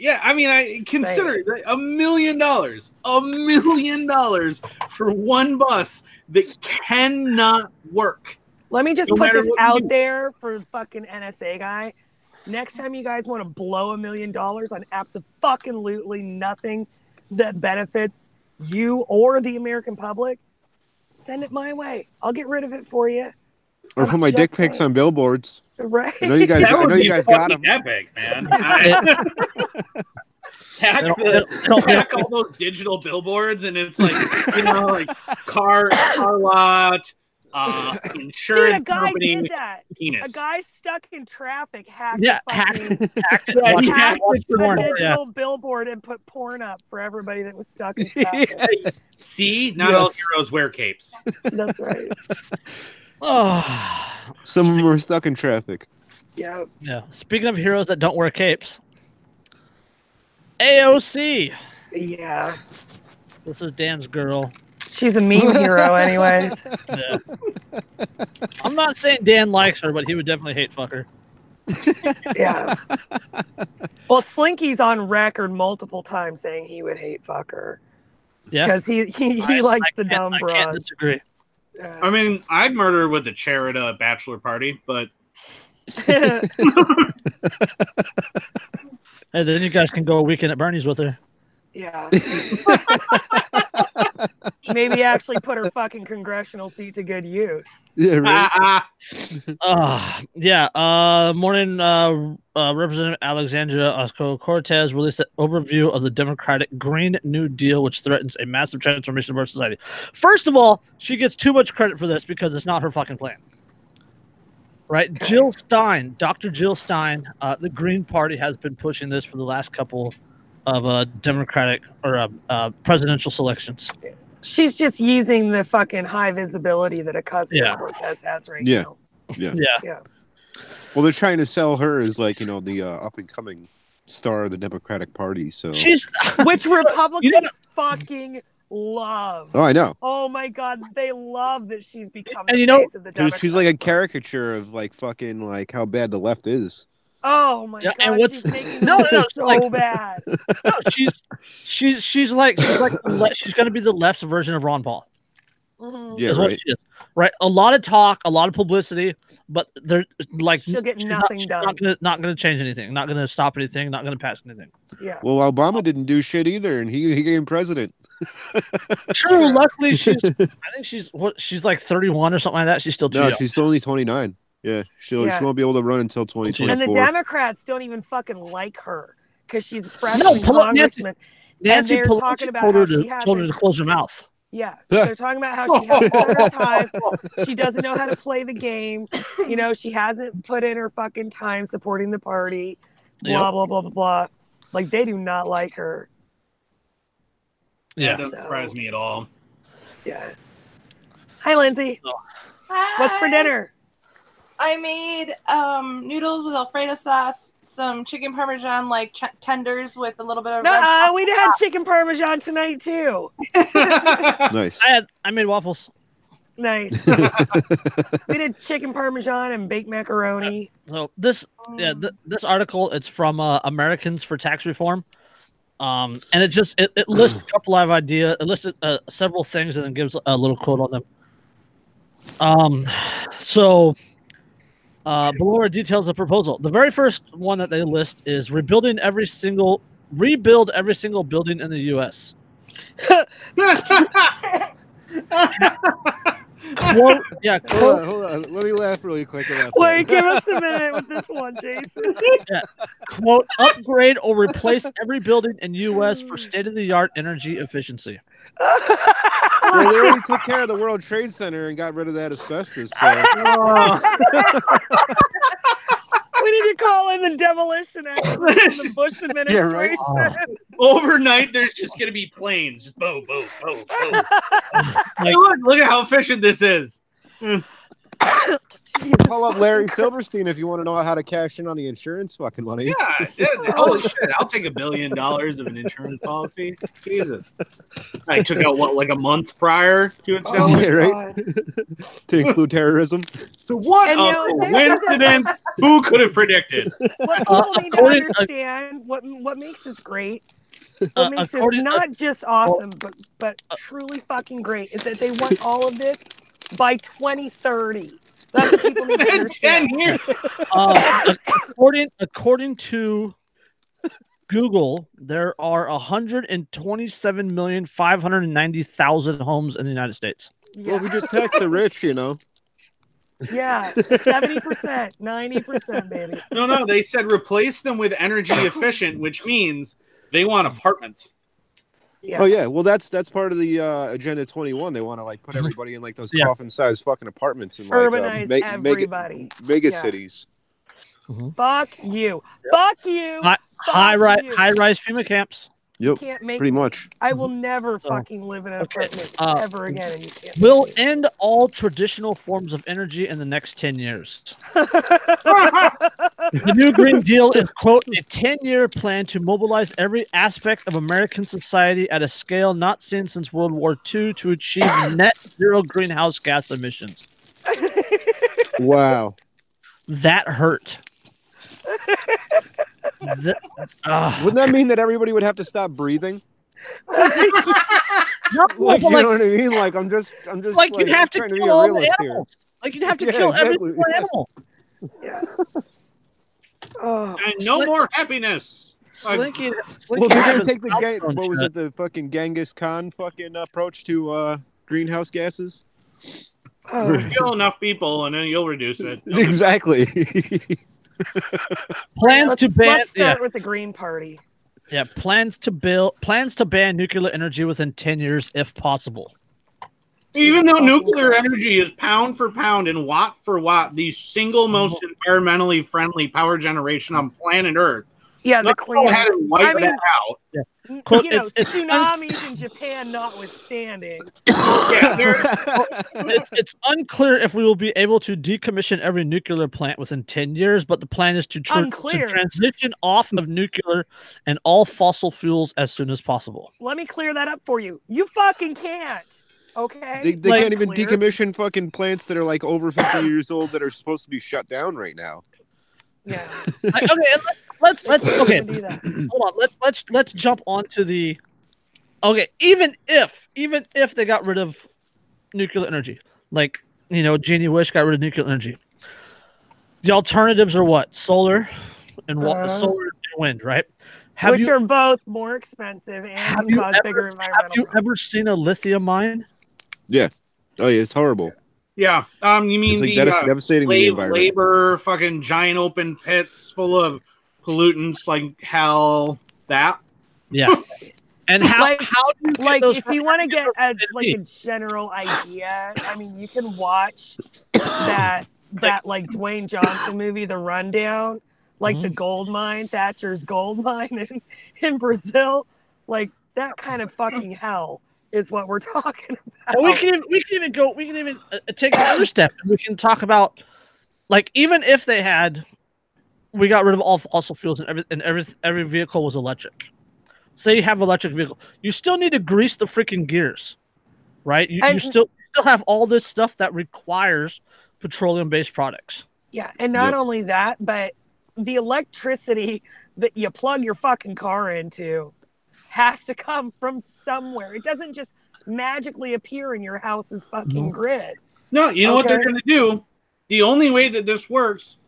it $1 million. $1 million for one bus that cannot work. Let me just put this out there for the fucking NSA guy. Next time you guys want to blow $1 million on absolutely nothing that benefits you or the American public, send it my way. I'll get rid of it for you. Or put my dick pics on billboards. Right. I know you guys got them. Epic, man. Hack all those digital billboards, and it's like, like car lot, insurance Dude, a guy company. did that. Penis. A guy stuck in traffic hacked hacked a digital billboard and put porn up for everybody that was stuck in traffic. See, not all heroes wear capes. That's right. Oh, some of them were stuck in traffic. Yeah. Yeah. Speaking of heroes that don't wear capes, AOC. Yeah. This is Dan's girl. She's a meme hero, anyways. Yeah. I'm not saying Dan likes her, but he would definitely hate fuck her. Yeah. Well, Slinky's on record multiple times saying he would hate fuck her. Yeah. Because he likes the dumb broads. I can't disagree. I mean, I'd murder her with a chair at a bachelor party, but hey, then you guys can go a weekend at Bernie's with her. Yeah. Maybe actually put her fucking congressional seat to good use. Yeah, right. Morning, Representative Alexandria Ocasio-Cortez released an overview of the Democratic Green New Deal, which threatens a massive transformation of our society. First of all, she gets too much credit for this because it's not her fucking plan. Right? Okay. Jill Stein, Dr. Jill Stein, the Green Party has been pushing this for the last couple of Democratic or presidential selections. She's just using the fucking high visibility that Ocasio-Cortez has right now. Yeah. Well, they're trying to sell her as like the up and coming star of the Democratic Party. So which Republicans fucking love. Oh, I know. Oh my God, they love that she's become And the you know, face of the Democratic She's like a Party. caricature of like fucking like how bad the left is. Oh my Yeah, God, and what's- she's making No, them so like- bad. No, she's like she's gonna be the left's version of Ron Paul. Mhm. Yeah, Is what right. she is. Right, a lot of talk, a lot of publicity, but they're like She'll get she's nothing done. Not gonna change anything. Not gonna stop anything. Not gonna pass anything. Yeah. Well, Obama didn't do shit either, and he became president. True. Luckily, I think she's like 31 or something like that. She's still too No, young. she's only 29. Yeah, she won't be able to run until 2024. And the Democrats don't even fucking like her because she's a freshman No, congressman. Nancy they're Pelosi talking about told her how she told her to hasn't- close her mouth. Yeah, they're talking about how she hasn't put her time. She doesn't know how to play the game. You know, she hasn't put in her fucking time supporting the party. Blah, Yep. blah, blah, blah, blah. Like, they do not like her. Yeah. That doesn't surprise me at all. Yeah. Hi, Lindsay. What's for dinner? I made noodles with Alfredo sauce, some chicken parmesan like tenders with a little bit of red No, we had chicken parmesan tonight too. Nice. I made waffles. Nice. We did chicken parmesan and baked macaroni. So this article, it's from Americans for Tax Reform, and it lists a couple of ideas. It lists several things and then gives a little quote on them. So below are details of proposal. The very first one that they list is rebuild every single building in the U.S. Quote, Hold on. Let me laugh really quick about that. Wait, give us a minute with this one, Jason. quote, upgrade or replace every building in U.S. for state-of-the-art energy efficiency. Well, they already took care of the World Trade Center and got rid of that asbestos. So. We need to call in the demolition expert from the Bush administration. Yeah, right. Overnight, there's just going to be planes. Just boom, boom, boom, boom. Hey, look at how efficient this is. Call up Larry Silverstein if you want to know how to cash in on the insurance fucking money. Yeah, holy shit. I'll take $1 billion of an insurance policy. Jesus. I took out, like a month prior to its Yeah, right? To include terrorism. So what a coincidence. Who could have predicted? What people need to understand, what makes this great, what makes this not just awesome, but truly fucking great, is that they want all of this by 2030. That's what people need to understand. 10 years. According to Google, there are 127,590,000 homes in the United States. Yeah. Well, we just tax the rich, you know. Yeah, 70%, 90%, baby. No, they said replace them with energy efficient, which means they want apartments. Yeah. Oh yeah, well that's part of the Agenda 21. They want to like put everybody in like those coffin-sized fucking apartments and like urbanize everybody. Mega cities. Fuck you. Fuck you. High rise FEMA camps. Yep. Can't make pretty me. much. I will never fucking live in an apartment ever again, and you can't. Will end all traditional forms of energy in the next 10 years. The new Green Deal is, quote, a 10-year plan to mobilize every aspect of American society at a scale not seen since World War II to achieve net zero greenhouse gas emissions. Wow. That hurt. Wouldn't that mean that everybody would have to stop breathing? Like, you know what I mean? Like I'm just like you'd have to kill all the animals. Like you'd have to kill every single animal. Yeah. And no more happiness. Slinky well, they're gonna take the fucking Genghis Khan fucking approach to greenhouse gases? Kill enough people and then you'll reduce it. Exactly. Let's start with the Green Party. Yeah, plans to ban nuclear energy within 10 years if possible. Even though nuclear energy is pound for pound and watt for watt the single most environmentally friendly power generation on planet Earth. Yeah, the clean. That out. Yeah. Quote, you know, it's tsunamis in Japan notwithstanding. it's unclear if we will be able to decommission every nuclear plant within 10 years, but the plan is to transition off of nuclear and all fossil fuels as soon as possible. Let me clear that up for you. You fucking can't. Okay. They can't even decommission fucking plants that are like over 50 years old that are supposed to be shut down right now. Yeah. Okay, let's okay. Hold on. Let's jump onto the. Okay, even if they got rid of nuclear energy, like Jeannie Wish got rid of nuclear energy, the alternatives are what? Solar and wind, right? Which are both more expensive and can cause bigger environmental. Have you ever seen a lithium mine? Yeah. Oh yeah, it's horrible. Yeah. You mean like the devastating slave the labor, fucking giant open pits full of pollutants like hell? That. Yeah. And how do you like if you want to get a general idea, I mean, you can watch that like Dwayne Johnson movie, The Rundown, like the gold mine, Thatcher's gold mine in Brazil, like that kind of fucking hell is what we're talking about. And we can even take another step. We can talk about, like, even if we got rid of all fossil fuels and every vehicle was electric. Say you have electric vehicle, you still need to grease the freaking gears, right? You still have all this stuff that requires petroleum-based products. Yeah, and not only that, but the electricity that you plug your fucking car into has to come from somewhere. It doesn't just magically appear in your house's fucking grid. No, you know what they're going to do? The only way that this works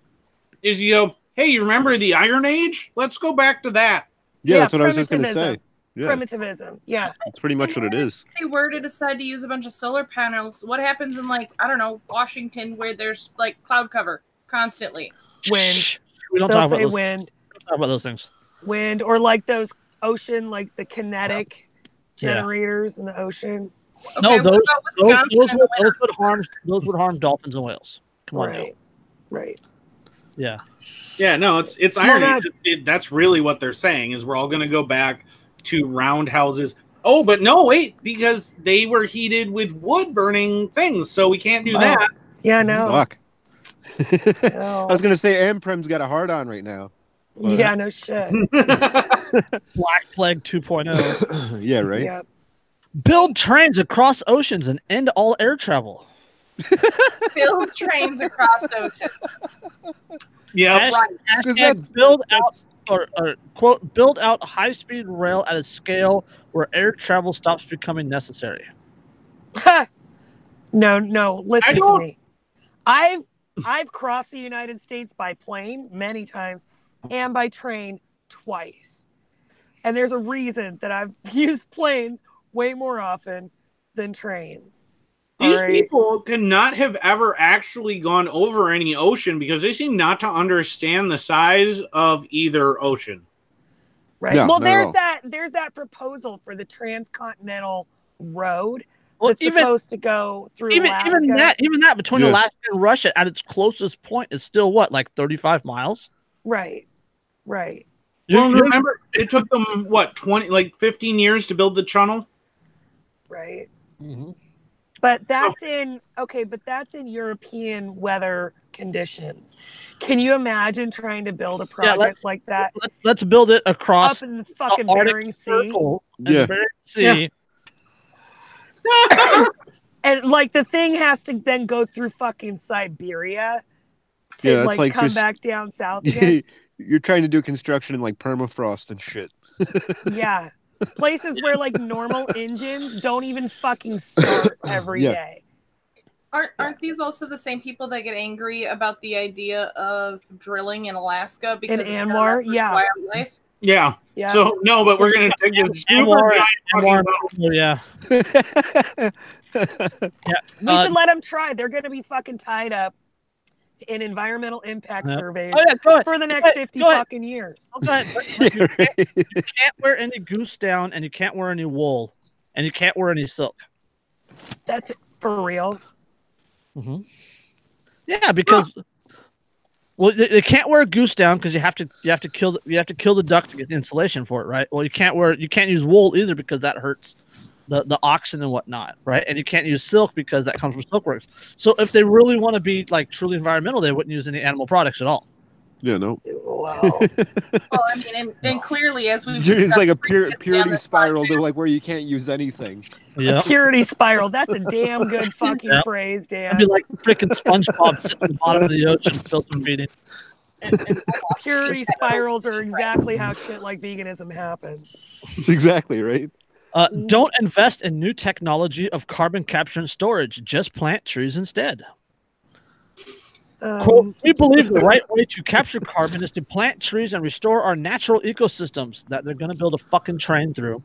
is you go, hey, you remember the Iron Age? Let's go back to that. Yeah, that's what I was just going to say. Yeah. Primitivism. Yeah. That's pretty much what it is. If they were to decide to use a bunch of solar panels, what happens in, like, I don't know, Washington, where there's like cloud cover constantly? Wind. We don't talk about those. Wind. We don't talk about those things. Wind, or like those ocean, like the kinetic generators in the ocean. Okay, no, those would harm dolphins and whales. Come on, right. Yeah. Yeah, no, it's irony. That's really what they're saying is we're all going to go back to roundhouses. Oh, but no, wait, because they were heated with wood burning things, so we can't do that. Yeah, no. Fuck. I was going to say Amprem's got a hard on right now. But... Yeah, no shit. Black Plague 2.0. Yeah, right? Yep. Build trains across oceans and end all air travel. Build trains across oceans. Yeah, right. Build out or quote build out high-speed rail at a scale where air travel stops becoming necessary. No. Listen to me. I've crossed the United States by plane many times and by train twice, and there's a reason that I've used planes way more often than trains. These people could not have ever actually gone over any ocean because they seem not to understand the size of either ocean. Right. Yeah, well, there's that proposal for the transcontinental road that's supposed to go through Alaska. Even that between Alaska and Russia at its closest point is still what, like 35 miles? Right. Well, remember, it took them 15 years to build the channel? Right. Mm-hmm. But that's in European weather conditions. Can you imagine trying to build a project like that? Let's build it across up in the fucking Bering Sea. Bering Sea. Yeah. And like the thing has to then go through fucking Siberia to come back down south again. You're trying to do construction in like permafrost and shit. Yeah. Places where like normal engines don't even fucking start every day. Aren't these also the same people that get angry about the idea of drilling in Alaska because in Anwar? Wildlife? Yeah. So no, but we're gonna take this super Yeah. We should let them try. They're gonna be fucking tied up in environmental impact surveys for the next 50 fucking years. You can't wear any goose down, and you can't wear any wool, and you can't wear any silk. That's for real. Mm-hmm. Yeah, because Well, they can't wear a goose down because you have to kill the duck to get the insulation for it, right? Well, you can't use wool either because that hurts the oxen and whatnot, right? And you can't use silk because that comes from silkworms. So if they really want to be like truly environmental, they wouldn't use any animal products at all. Yeah, no. Wow. Well, I mean, and clearly, as we've It's like a previously on purity this spiral to podcast- like where you can't use anything. Yeah, Purity spiral. That's a damn good fucking Yep. phrase, Dan. it'd be like freaking SpongeBob sitting at the bottom of the ocean, filter feeding. and Purity spirals are exactly how shit like veganism happens. Exactly, right? Don't invest in new technology of carbon capture and storage. Just plant trees instead. Quote, we believe the right way to capture carbon is to plant trees and restore our natural ecosystems that they're going to build a fucking train through.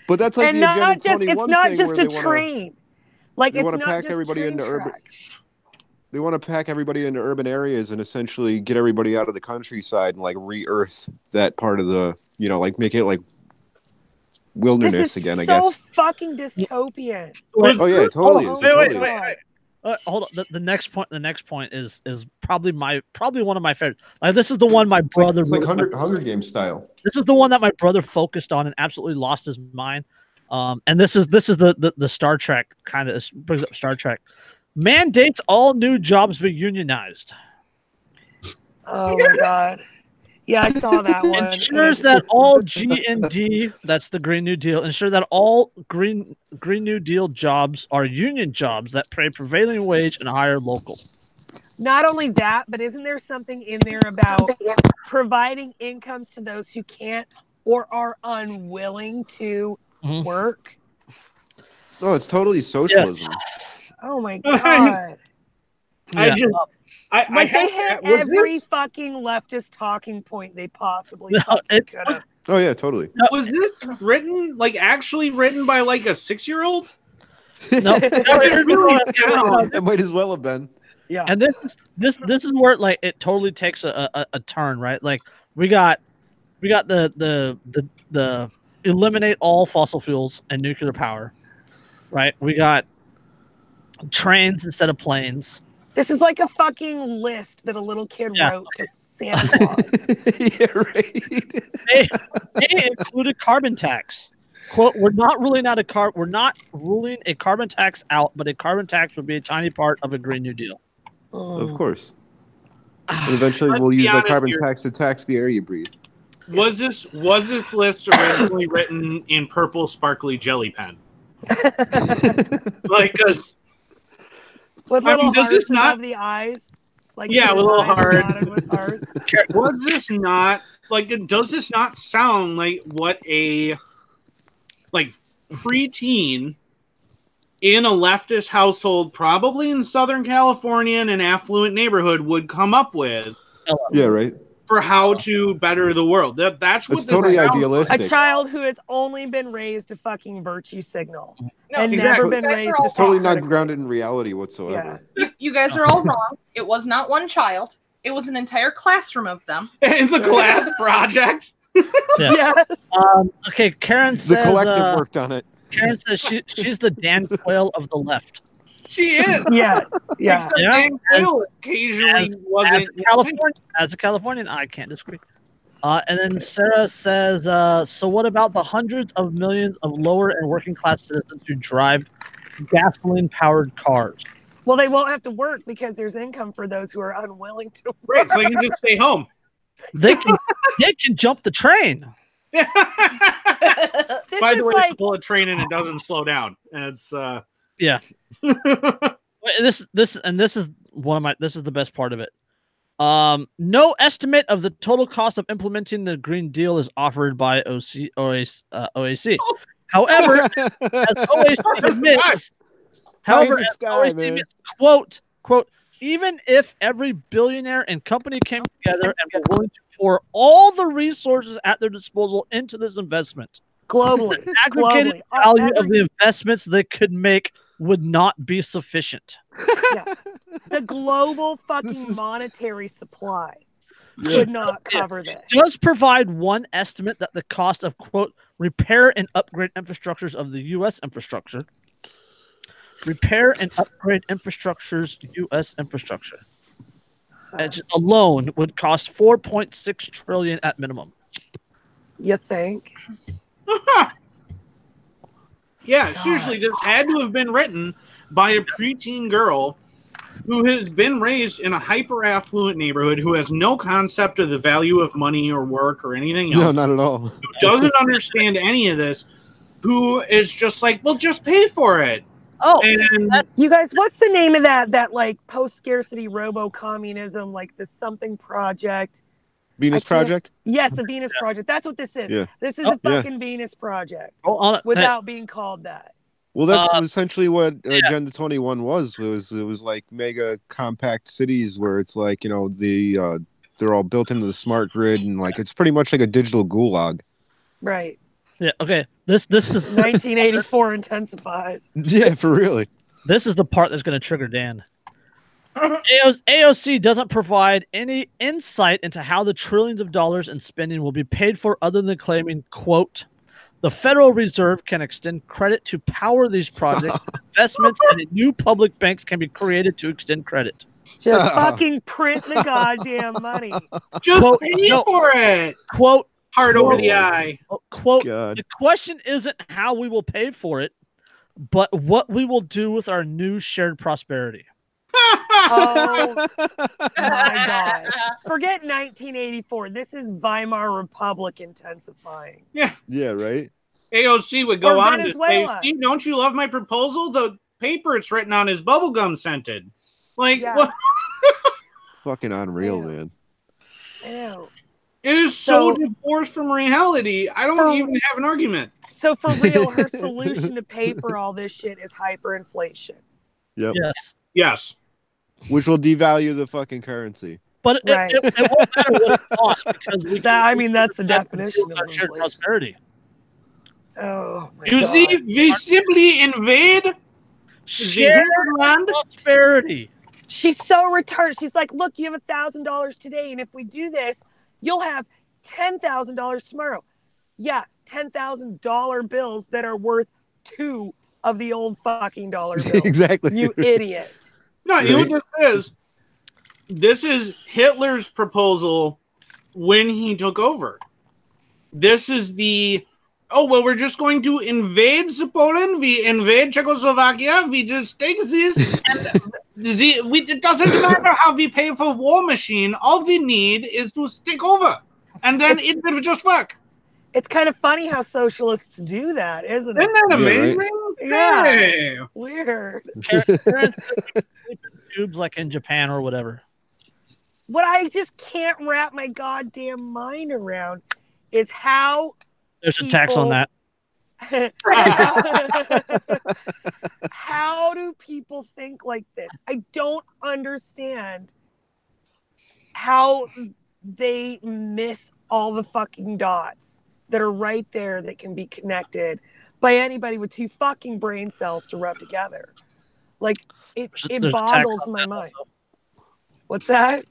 But that's like And the not Agenda just 21 it's not thing just where a train. Like they it's wanna not pack just everybody train into urban- tracks. They want to pack everybody into urban areas and essentially get everybody out of the countryside and like re-earth that part of the, like make it like wilderness This is again, I so guess. fucking dystopian. Wait, Oh yeah, it totally is. It wait, totally is. hold on. The next point is probably one of my favorites. Like this is the one my brother. It's like Hunger Games style. This is the one that my brother focused on and absolutely lost his mind. And this is the Star Trek kind of brings up Star Trek. Mandates all new jobs be unionized. Oh my god. Yeah, I saw that one. Ensures that all G&D, that's the Green New Deal, ensure that all Green New Deal jobs are union jobs that pay prevailing wage and hire local. Not only that, but isn't there something in there about providing incomes to those who can't or are unwilling to work? Oh, it's totally socialism. Yes. Oh my god. Yeah. They hit every fucking leftist talking point they possibly could have. Oh yeah, totally. Was this actually written by like a 6-year-old? No, It might as well have been. Yeah. And this is where it totally takes a turn, right? Like we got the eliminate all fossil fuels and nuclear power, right? We got trains instead of planes. This is like a fucking list that a little kid wrote to Santa Claus. Yeah, right. They included carbon tax. Quote, we're not ruling a carbon tax out, but a carbon tax would be a tiny part of a Green New Deal. Of course. And eventually Let's we'll be use the honest carbon here. tax to tax the air you breathe. Was this list originally written in purple sparkly jelly pen? Like, cause With I mean, little does hearts this not- above the eyes. Like Yeah, with his little eyes are hearts. dotted with hearts. was this not does this not sound like what a preteen in a leftist household, probably in Southern California in an affluent neighborhood, would come up with Yeah, right. for how to better the world? That's what It's this totally sounds idealistic. A child who has only been raised to fucking virtue signal No, and exactly. never been You guys raised are to all It's totally think not critically. grounded in reality whatsoever. You guys are all wrong. It was not one child. It was an entire classroom of them. It's a class project. Yes. Okay, Karen says The collective worked on it. Karen says she's the Dan Quayle of the left. She is. Yeah. Yeah. Except Yeah. Dan Quayle occasionally wasn't. As a Californian, I can't disagree. And then Sarah says, so what about the hundreds of millions of lower and working class citizens who drive gasoline-powered cars? Well, they won't have to work because there's income for those who are unwilling to work. Right, so you can just stay home. They can jump the train. This By is the way, like it's a bullet train and it doesn't slow down. It's Yeah. This is the best part of it. No estimate of the total cost of implementing the Green Deal is offered by OAC. However, as OAC admits, quote, even if every billionaire and company came together and were willing to pour all the resources at their disposal into this investment, globally. the aggregated value of the investments they could make would not be sufficient. Yeah. The global fucking monetary supply could not cover this. Does provide one estimate that the cost of, quote, repair and upgrade infrastructures of the U.S. infrastructure repair and upgrade infrastructure's U.S. infrastructure. And alone would cost $4.6 trillion at minimum. You think? Yeah, seriously, this had to have been written by a preteen girl who has been raised in a hyper-affluent neighborhood, who has no concept of the value of money or work or anything else. No, not at all. Who doesn't understand any of this, who is just like, well, just pay for it. Oh, and you guys, what's the name of that like post-scarcity robo-communism, like the something project? Venus Project? Yes, the Venus Project. That's what this is. Yeah. This is the fucking Venus Project without being called that. Well, that's essentially what Agenda 21 was. It was like mega compact cities where it's like, you know, they're all built into the smart grid, and like it's pretty much like a digital gulag. Right. Yeah. Okay. This is 1984 intensifies. Yeah, for really. This is the part that's going to trigger Dan. AOC doesn't provide any insight into how the trillions of dollars in spending will be paid for, other than claiming, quote, the Federal Reserve can extend credit to power these projects. Investments and new public banks can be created to extend credit. Just fucking print the goddamn money. Just pay for it. Quote, heart over the eye. Quote, the question isn't how we will pay for it, but what we will do with our new shared prosperity. Oh my God. Forget 1984. This is Weimar Republic intensifying. Yeah. Yeah, right? AOC would go on to say, Steve, don't you love my proposal? The paper it's written on is bubblegum scented. Like, what? Fucking unreal, man. Ew. It is so divorced from reality. I don't even have an argument. So for real, her solution to pay for all this shit is hyperinflation. Yep. Yes. Which will devalue the fucking currency. But it won't matter what it costs, because that's the definition of shared prosperity. Oh my God. See, we simply invade shared prosperity. She's so retarded. She's like, look, you have $1,000 today, and if we do this, you'll have $10,000 tomorrow. Yeah, $10,000 bills that are worth 2 of the old fucking dollar bills. Exactly. You idiot. No, you know what this is? This is Hitler's proposal when he took over. This is we're just going to invade Poland, we invade Czechoslovakia, we just take this, and it doesn't matter how we pay for war machine, all we need is to take over, and then it will just work. It's kind of funny how socialists do that, isn't it? Isn't that amazing? Yeah. Hey. Weird. Tubes like in Japan or whatever. What I just can't wrap my goddamn mind around is how there's a tax on that. How do people think like this? I don't understand how they miss all the fucking dots that are right there that can be connected by anybody with 2 fucking brain cells to rub together. Like, it boggles my mind. What's that?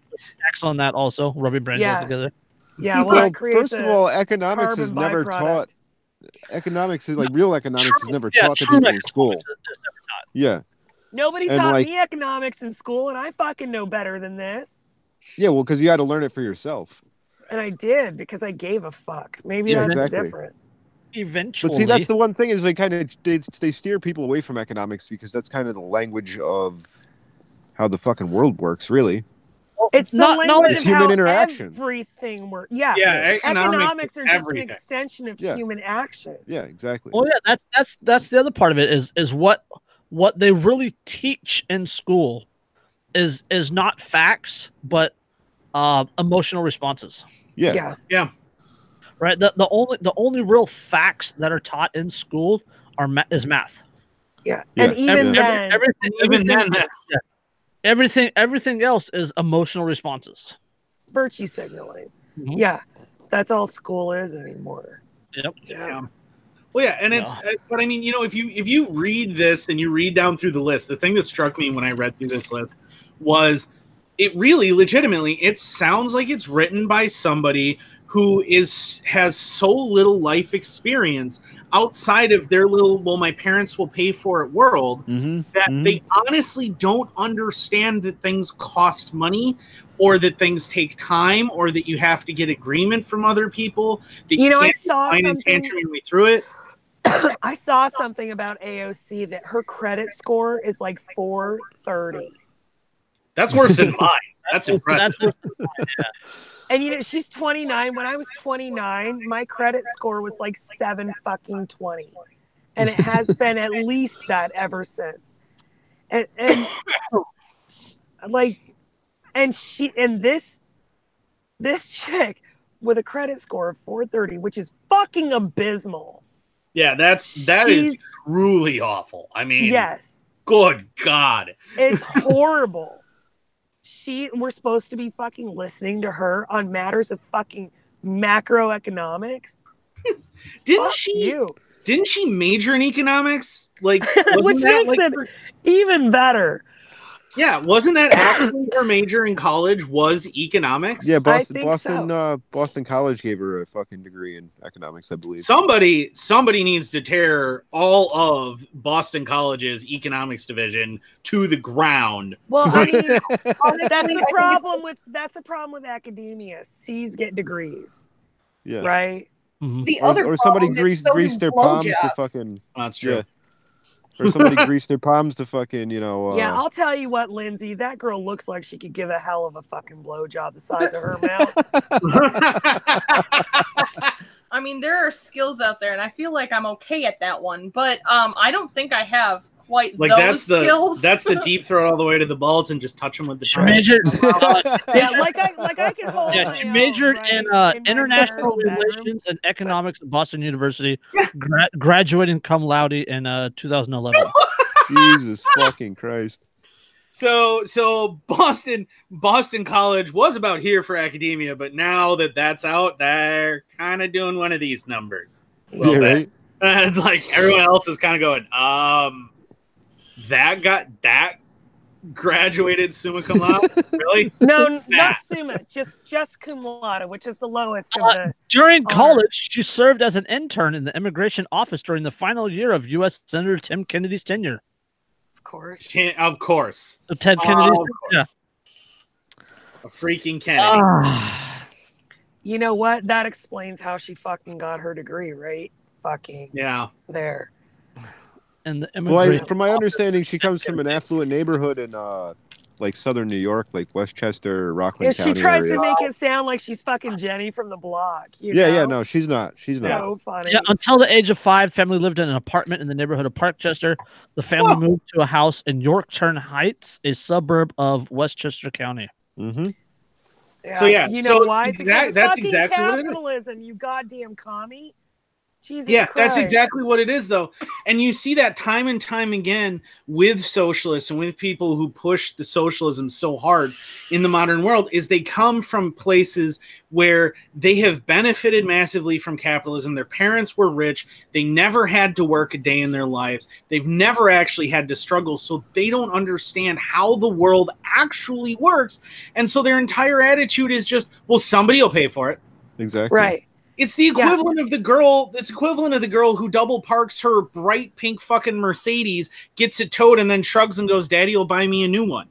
Tax on that also, rubbing brain cells together. Yeah, well, first of all, economics is never taught. Economics is like real economics is never taught to people in school. Yeah. Nobody taught me economics in school, and I fucking know better than this. Yeah, well, because you had to learn it for yourself. And I did, because I gave a fuck. Maybe that's the difference. Eventually. But see, that's the one thing is they steer people away from economics because that's kind of the language of how the fucking world works, really. It's the language it's of human how interaction. Everything works. Yeah. Economics are just an extension of human action. Yeah, exactly. Well, yeah, that's the other part of it is what they really teach in school is not facts, but emotional responses. Yeah. Right. The only real facts that are taught in school is math. Yeah. And even then, everything else is emotional responses. Virtue signaling. Mm-hmm. Yeah. That's all school is anymore. Yep. Yeah. Well, yeah, and but I mean, you know, if you read this and you read down through the list, the thing that struck me when I read through this list was it really legitimately, it sounds like it's written by somebody who has so little life experience outside of their little, well, my parents will pay for it world, that they honestly don't understand that things cost money, or that things take time, or that you have to get agreement from other people, that you can't find a tantrum your way through it. I saw something about AOC that her credit score is like 430. That's worse than mine. That's impressive. And you know, she's 29. When I was 29, my credit score was like 720. And it has been at least that ever since. And like, and this chick with a credit score of 430, which is fucking abysmal. Yeah, that is truly awful. I mean, yes. Good God. It's horrible. We're supposed to be fucking listening to her on matters of fucking macroeconomics. Didn't she major in economics? Like, which makes it even better. Yeah, wasn't that actually her major in college was economics? Yeah, Boston College gave her a fucking degree in economics, I believe. Somebody needs to tear all of Boston College's economics division to the ground. Well, I mean, that's the problem with academia. C's get degrees. Yeah. Right? Mm-hmm. Or somebody greased their palms to fucking. That's true. Yeah. Or somebody greased their palms to fucking, yeah, I'll tell you what, Lindsay, that girl looks like she could give a hell of a fucking blowjob the size of her mouth. I mean, there are skills out there, and I feel like I'm okay at that one, but I don't think I have quite those skills. That's the deep throat all the way to the balls and just touch them with the tongue. I can hold. Yeah, she majored in international relations and economics at Boston University, graduating cum laude in 2011. Jesus fucking Christ! So Boston College was about here for academia, but now that's out, they're kind of doing one of these numbers. Yeah, right. It's like everyone else is kind of going, that graduated summa cum laude? Really? No, not summa, just cum laude, which is the lowest of the during college, she served as an intern in the immigration office during the final year of U.S. Senator Tim Kennedy's tenure. Of course. So Ted Kennedy. Yeah. A freaking Kennedy. You know what? That explains how she fucking got her degree, right? Fucking there. And the from my understanding, she comes from an affluent neighborhood in like southern New York, like Westchester, Rockland County. She tries area. to make it sound like she's fucking Jenny from the block. No, she's not. She's not. So funny. Yeah, until the age of 5, family lived in an apartment in the neighborhood of Parkchester. The family moved to a house in Yorktown Heights, a suburb of Westchester County. Mm-hmm. Yeah. So you know why? That's exactly capitalism, what it is. You goddamn commie. Jesus Christ. That's exactly what it is, though. And you see that time and time again with socialists and with people who push the socialism so hard in the modern world is they come from places where they have benefited massively from capitalism. Their parents were rich. They never had to work a day in their lives. They've never actually had to struggle. So they don't understand how the world actually works. And so their entire attitude is just, well, somebody will pay for it. Exactly. Right. It's the equivalent of the girl. It's equivalent of the girl who double parks her bright pink fucking Mercedes, gets it towed, and then shrugs and goes, "Daddy will buy me a new one."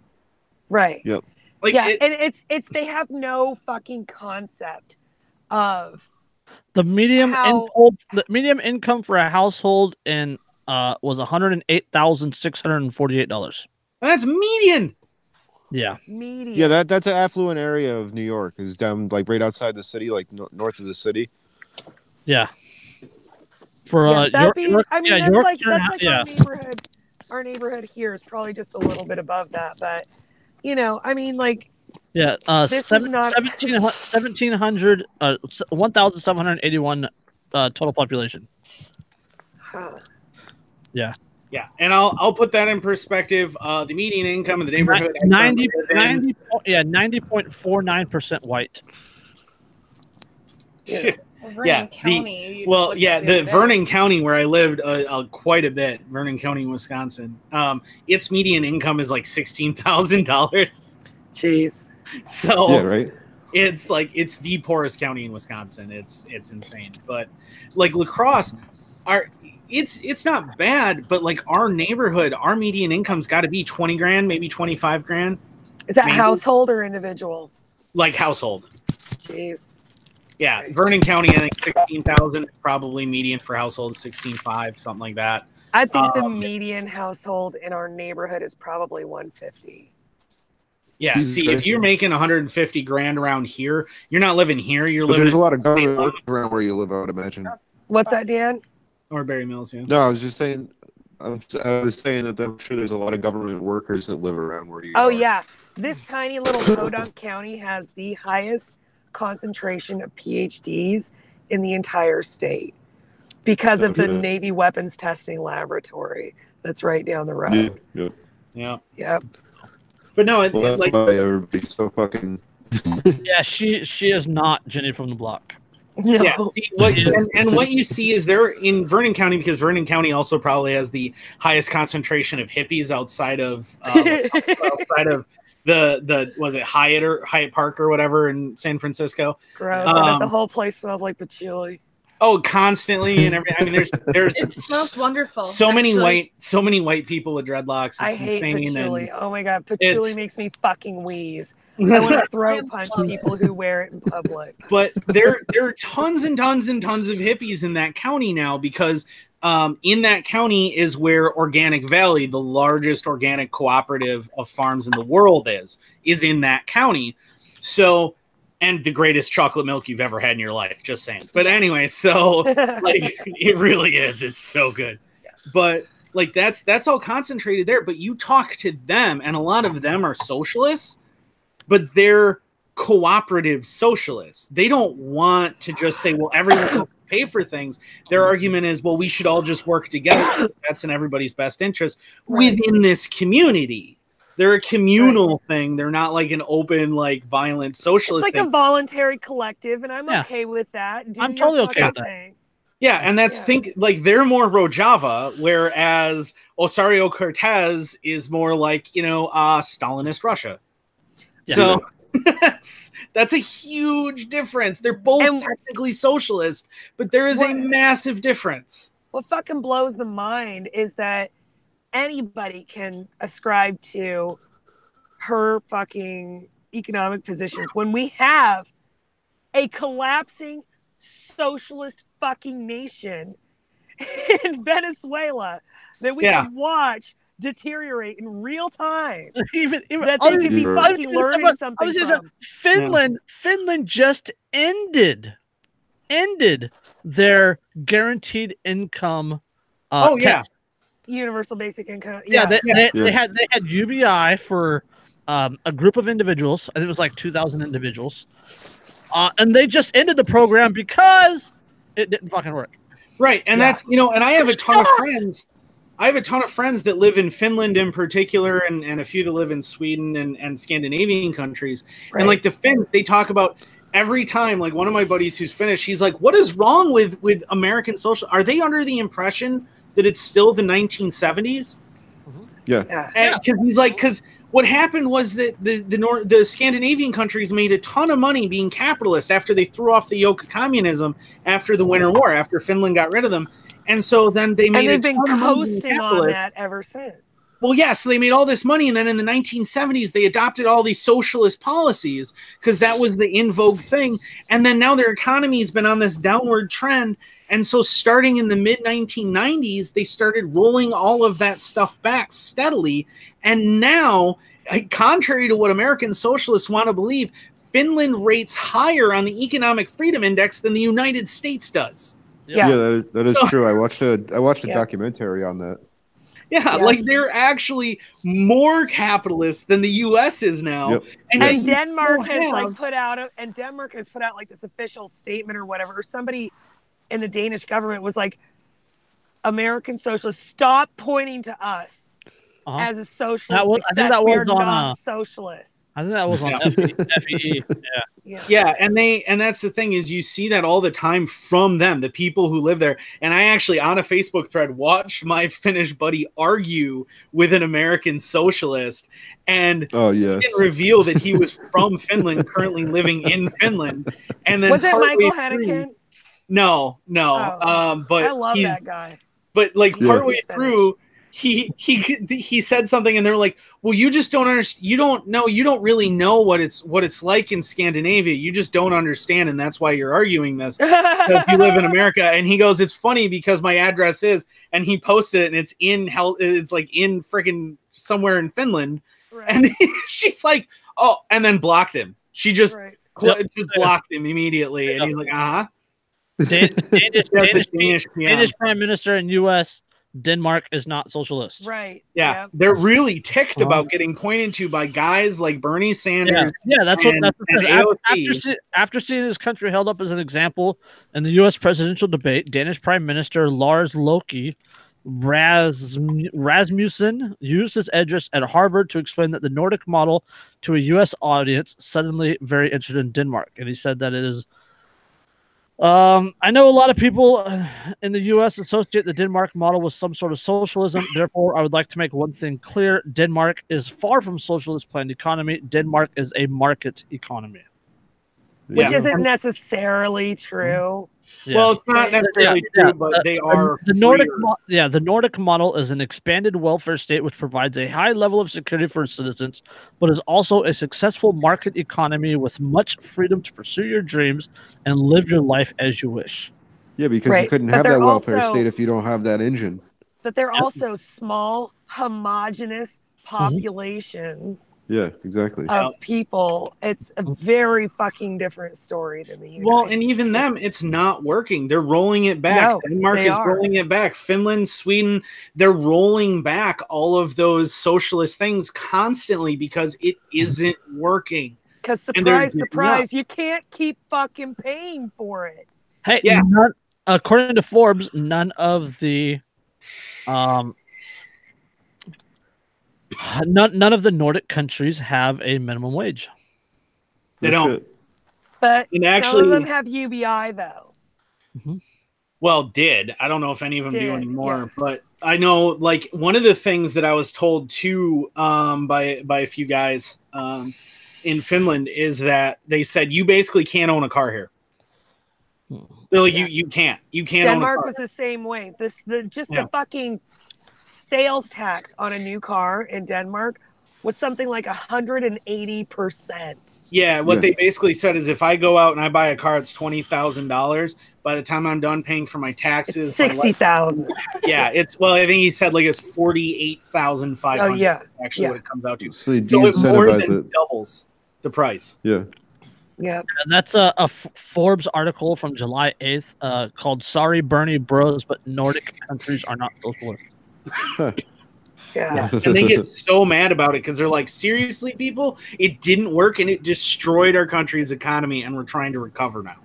Right. Yep. And it's they have no fucking concept of the medium income for a household was $108,648. That's median. Yeah. Median. Yeah, that's an affluent area of New York. Is down like right outside the city, like north of the city. Yeah. For that's like our neighborhood. Our neighborhood here is probably just a little bit above that, but I mean, like. Yeah, 1,781 total population. Yeah. Yeah, and I'll put that in perspective. The median income in the neighborhood 90.49% white. Yeah, Vernon County where I lived quite a bit, Vernon County, Wisconsin. Its median income is like $16,000. Jeez. So yeah, right. It's like it's the poorest county in Wisconsin. It's insane. But like La Crosse, it's not bad, but like our neighborhood, our median income's got to be 20 grand, maybe 25 grand. Is that maybe. household or individual? Like household. Jeez. Yeah, Vernon County, I think 16,000 probably median for household, 16.5, something like that. I think the median household in our neighborhood is probably 150. Yeah, see, if you're making 150 grand around here, you're not living here. You're living. There's a lot of government work around where you live, I would imagine. What's that, Dan? Or Berry Mills, yeah. No, I was just saying. I was saying that I'm sure there's a lot of government workers that live around where you. Oh are. Yeah, this tiny little Podunk County has the highest concentration of PhDs in the entire state because of the Navy weapons testing laboratory that's right down the road. Yeah. Yep. But no, that's like why everybody's so fucking. Yeah, she is not Jenny from the block. No. Yeah, see, what you see is they're in Vernon County because Vernon County also probably has the highest concentration of hippies outside of the was it Hyatt Park or whatever in San Francisco. Gross. I bet the whole place smells like patchouli. Oh, constantly and everything. I mean, there's It smells wonderful. so many white people with dreadlocks. It's I hate patchouli. Oh my god, patchouli makes me fucking wheeze. I want to throat punch people who wear it in public. But there are tons and tons and tons of hippies in that county now because in that county is where Organic Valley, the largest organic cooperative of farms in the world, is in that county. So, and the greatest chocolate milk you've ever had in your life, just saying. But anyway, so like it really is. It's so good. But like that's all concentrated there. But you talk to them, and a lot of them are socialists, but they're cooperative socialists. They don't want to just say, well, everyone will pay for things. Their argument is, well, we should all just work together. That's in everybody's best interest within this community. They're a communal thing. They're not like an open, like violent socialist. It's like a voluntary collective, and I'm okay with that. I'm totally okay with that. Yeah, and that's like they're more Rojava, whereas Osario Cortez is more like Stalinist Russia. Yeah. So that's a huge difference. They're both technically socialist, but there is a massive difference. What fucking blows the mind is that anybody can ascribe to her fucking economic positions when we have a collapsing socialist fucking nation in Venezuela that we can watch deteriorate in real time. Even that they could be fucking learning something from. Finland just ended their guaranteed income test. Universal basic income. They had UBI for a group of individuals. I think it was like 2,000 individuals, and they just ended the program because it didn't fucking work. Right, and that's and I have a ton of friends. I have a ton of friends that live in Finland in particular, and a few that live in Sweden and Scandinavian countries. Right. And like the Finns, they talk about every time. Like one of my buddies who's Finnish, he's like, "What is wrong with American social? Are they under the impression that it's still the 1970s?" Yeah. Because he's like, because what happened was that the Scandinavian countries made a ton of money being capitalist after they threw off the yoke of communism after the Winter War, after Finland got rid of them. And so then they made they've been coasting on that ever since. Well, yeah, so they made all this money, and then in the 1970s, they adopted all these socialist policies because that was the in vogue thing. And then now their economy's been on this downward trend. And so starting in the mid-1990s, they started rolling all of that stuff back steadily. And now, contrary to what American socialists want to believe, Finland rates higher on the Economic Freedom Index than the United States does. Yeah, that is true. I watched a documentary on that. Yeah, like they're actually more capitalist than the U.S. is now. Yep. And Denmark has put out like this official statement or whatever, or somebody in the Danish government was like, American socialists, stop pointing to us as a socialist. I think that was on socialist. I think that was on FEE. Yeah, and that's the thing is you see that all the time from them, the people who live there. And I actually on a Facebook thread watched my Finnish buddy argue with an American socialist, and he didn't reveal that he was from Finland, currently living in Finland. And then was it Michael Hannikin? No. But I love that guy. But like partway through, he said something, and they're like, "Well, you just don't understand. You don't really know what it's like in Scandinavia. You just don't understand, and that's why you're arguing this because you live in America." And he goes, "It's funny because my address is," and he posted it, and it's like in freaking somewhere in Finland, right. And she's like, "Oh," and then blocked him. She just just blocked him immediately, and he's like, Danish Prime Minister in U.S. Denmark is not socialist. Right. Yeah. Yep. They're really ticked about getting pointed to by guys like Bernie Sanders. Yeah, that's what after seeing his country held up as an example in the U.S. presidential debate, Danish Prime Minister Lars Løkke Rasmussen used his address at Harvard to explain that the Nordic model to a U.S. audience suddenly very interested in Denmark. And he said that it is I know a lot of people in the U.S. associate the Denmark model with some sort of socialism. Therefore, I would like to make one thing clear. Denmark is far from socialist planned economy. Denmark is a market economy. Which isn't necessarily true. Yeah. Well, it's not necessarily true, but they are. The Nordic model is an expanded welfare state which provides a high level of security for its citizens, but is also a successful market economy with much freedom to pursue your dreams and live your life as you wish. Yeah, because you couldn't have that welfare state if you don't have that engine. But they're also small, homogenous populations. Yeah, exactly. Of people. It's a very fucking different story than the United Well, and even them, it's not working. They're rolling it back. No, Denmark is rolling it back. Finland, Sweden, they're rolling back all of those socialist things constantly because it isn't working. Because surprise, you can't keep fucking paying for it. Hey, according to Forbes, none of the none of the Nordic countries have a minimum wage. They don't. But some of them have UBI, though. Well, I don't know if any of them do anymore, but I know, like, one of the things that I was told too by a few guys in Finland is that they said you basically can't own a car here. They're like, you can't own a car. Denmark was the same way. The fucking sales tax on a new car in Denmark was something like 180%. Yeah, what they basically said is if I go out and I buy a car, it's $20,000. By the time I'm done paying for my taxes, it's $60,000. Yeah, I think he said like it's $48,500. Oh yeah, actually, what it comes out to. So it more than doubles the price. Yeah. Yeah, and that's a Forbes article from July 8th called "Sorry, Bernie Bros, but Nordic countries are not socialist." Yeah, and they get so mad about it because they're like, seriously, people, it didn't work and it destroyed our country's economy and we're trying to recover now.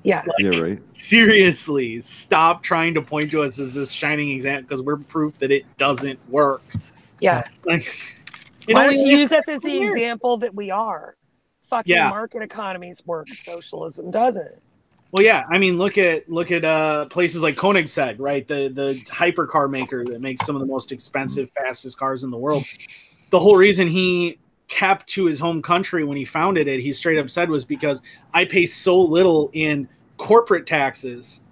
Yeah, right. Seriously, stop trying to point to us as this shining example because we're proof that it doesn't work. Yeah. Why don't you use us as the example that we are? Fucking market economies work. Socialism doesn't. Well, yeah, I mean, look at places like Koenigsegg, right? The hypercar maker that makes some of the most expensive, fastest cars in the world. The whole reason he kept to his home country when he founded it, he straight up said, was because I pay so little in corporate taxes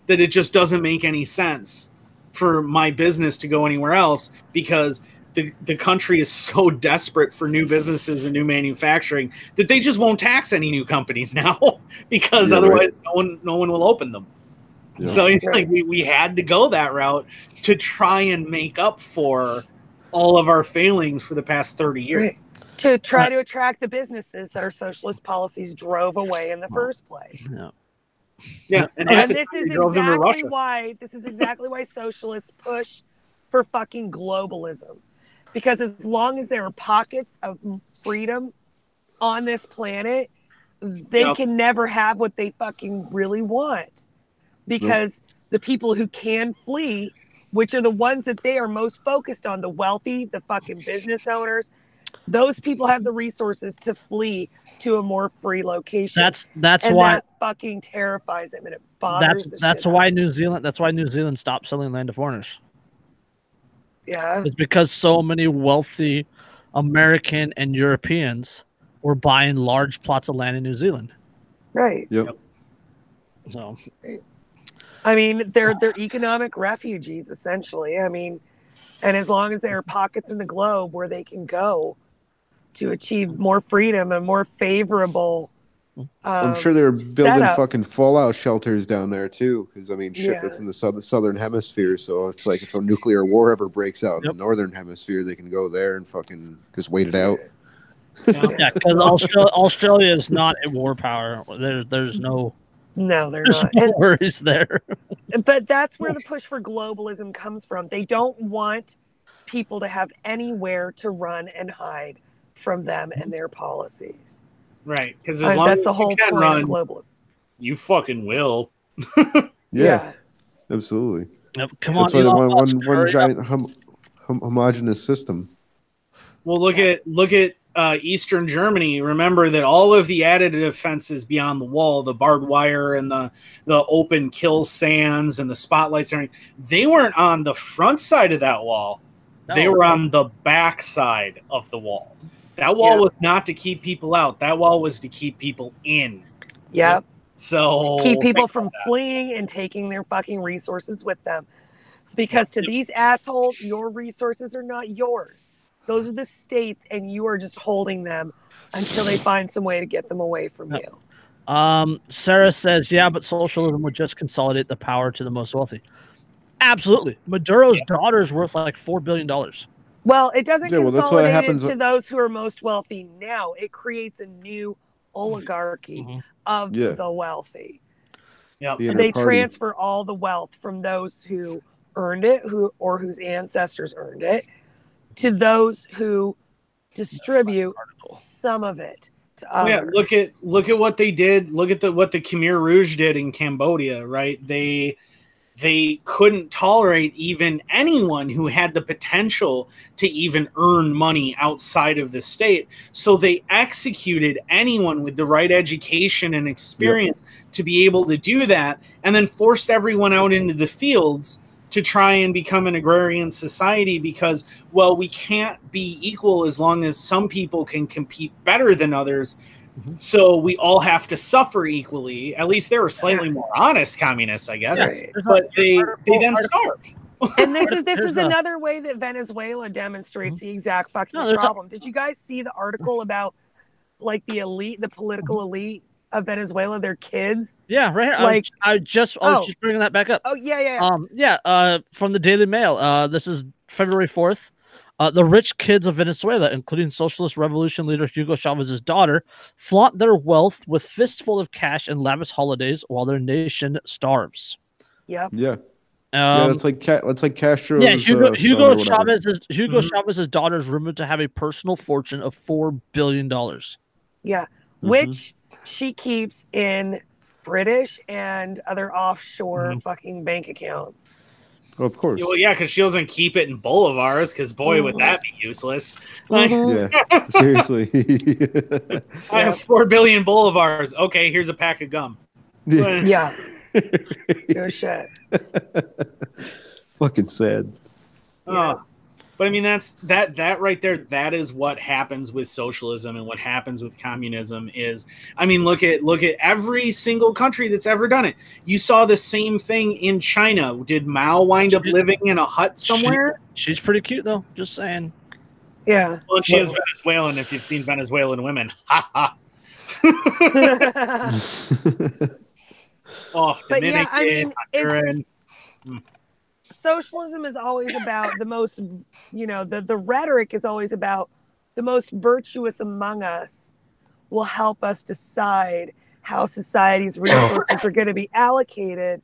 that it just doesn't make any sense for my business to go anywhere else because the country is so desperate for new businesses and new manufacturing that they just won't tax any new companies now because otherwise no one will open them. Yeah. So it's like we had to go that route to try and make up for all of our failings for the past 30 years. Right. To try to attract the businesses that our socialist policies drove away in the first place. Yeah. And this is exactly why socialists push for fucking globalism. Because as long as there are pockets of freedom on this planet, they can never have what they fucking really want. Because the people who can flee, which are the ones that they are most focused on, the wealthy, the fucking business owners, Those people have the resources to flee to a more free location. That's why that fucking terrifies them, and it bothers the that's shit why out. New Zealand. That's why New Zealand stopped selling land to foreigners. Yeah, It's because so many wealthy American and Europeans were buying large plots of land in New Zealand. right. Yep. So, I mean, they're economic refugees essentially. I mean, and as long as there are pockets in the globe where they can go to achieve more freedom and more favorable, I'm sure they're building setup. fucking fallout shelters down there too, because I mean, shit, Yeah. that's in the southern hemisphere. So it's like if a nuclear war ever breaks out in Yep. the northern hemisphere, they can go there and fucking just wait it out. yeah, because Australia is not a war power. There's no No, they're there's not. no worries there. But that's where the push for globalism comes from. They don't want people to have anywhere to run and hide from them and their policies. Right, because as long That's as the you whole can point run, of globalism. you fucking will. Yeah, absolutely. Yep, come That's on, why they Elon want Musk, one hurry up. giant homogenous system. Well, look at Eastern Germany. Remember that all of the additive fences beyond the wall, the barbed wire and the open kill sands and the spotlights, they weren't on the front side of that wall. No. They were on the back side of the wall. That wall was not to keep people out. That wall was to keep people in. Yep. So Keep people from fleeing and taking their fucking resources with them. Because to these assholes, your resources are not yours. Those are the states, and you are just holding them until they find some way to get them away from you. Sarah says, yeah, but socialism would just consolidate the power to the most wealthy. Absolutely. Maduro's daughter is worth like $4 billion. Well, it doesn't Yeah, well, that's consolidate what happens- it to those who are most wealthy now. It creates a new oligarchy of the wealthy. Yep. The inner They party. transfer all the wealth from those who earned it, or whose ancestors earned it, to those who distribute some of it to others. Yeah, look at what they did. Look at what the Khmer Rouge did in Cambodia, right? They couldn't tolerate even anyone who had the potential to even earn money outside of the state. So they executed anyone with the right education and experience to be able to do that, and then forced everyone out into the fields to try and become an agrarian society because, well, we can't be equal as long as some people can compete better than others. So we all have to suffer equally. At least they were slightly more honest communists, I guess. Right. But they then starved. And this is another way that Venezuela demonstrates the exact fucking problem. Did you guys see the article about like the elite, the political elite of Venezuela, their kids? Yeah, right here. Like, I was just bringing that back up. Oh yeah. From the Daily Mail. This is February 4th. The rich kids of Venezuela, including Socialist Revolution leader Hugo Chavez's daughter, flaunt their wealth with fistful of cash and lavish holidays while their nation starves. Yep. Yeah. That's like Castro's. Yeah, Hugo Chavez. Chavez's daughter is rumored to have a personal fortune of $4 billion. Yeah, which she keeps in British and other offshore fucking bank accounts. Of course. Well, yeah, because she doesn't keep it in bolivars, because boy, would that be useless. Yeah, seriously. I have 4 billion bolivars. Okay, here's a pack of gum. Yeah. No shit. Fucking sad. Yeah. But I mean, that right there. That is what happens with socialism and what happens with communism. Is, I mean, look at every single country that's ever done it. You saw the same thing in China. Did Mao wind up living in a hut somewhere? She's pretty cute though. Just saying. Yeah. Well, she is Venezuelan. If you've seen Venezuelan women, ha ha. Oh, but Dominican, yeah, I mean, Honduran. Socialism is always about the most, the rhetoric is always about the most virtuous among us will help us decide how society's resources are going to be allocated.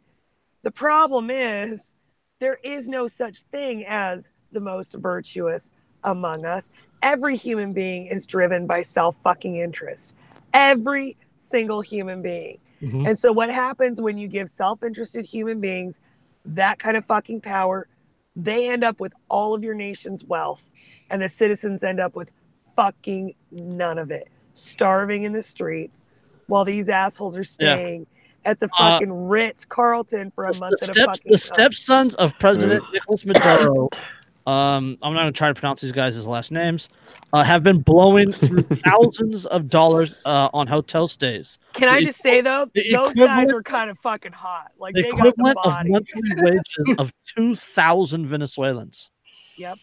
The problem is there is no such thing as the most virtuous among us. Every human being is driven by self-fucking interest. Every single human being. And so what happens when you give self-interested human beings that kind of fucking power, they end up with all of your nation's wealth, and the citizens end up with fucking none of it. Starving in the streets while these assholes are staying at the fucking Ritz-Carlton for a month at a fucking The stepsons of President Nicolas Maduro, I'm not going to try to pronounce these guys' last names, have been blowing through thousands of dollars on hotel stays. Can I just say, though, those guys are kind of fucking hot. Like, the they got the equivalent of body. monthly wages of 2,000 Venezuelans. Yep.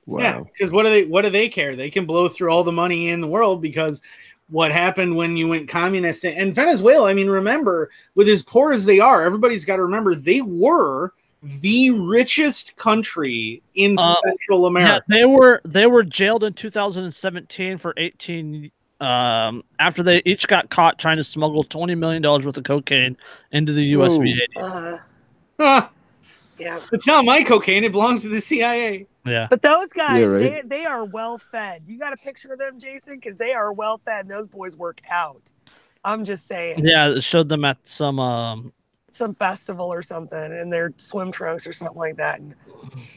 Wow. Yeah, because what do they care? They can blow through all the money in the world because what happened when you went communist and Venezuela, I mean, remember, with as poor as they are, everybody's got to remember they were the richest country in Central America. Yeah, they were jailed in 2017 for 18 after they each got caught trying to smuggle $20 million worth of cocaine into the US via Yeah. It's not my cocaine, it belongs to the CIA. Yeah. But those guys, they are well fed. You got a picture of them, Jason? Because they are well fed and those boys work out. I'm just saying. Yeah, it showed them at some festival or something in their swim trunks or something like that. And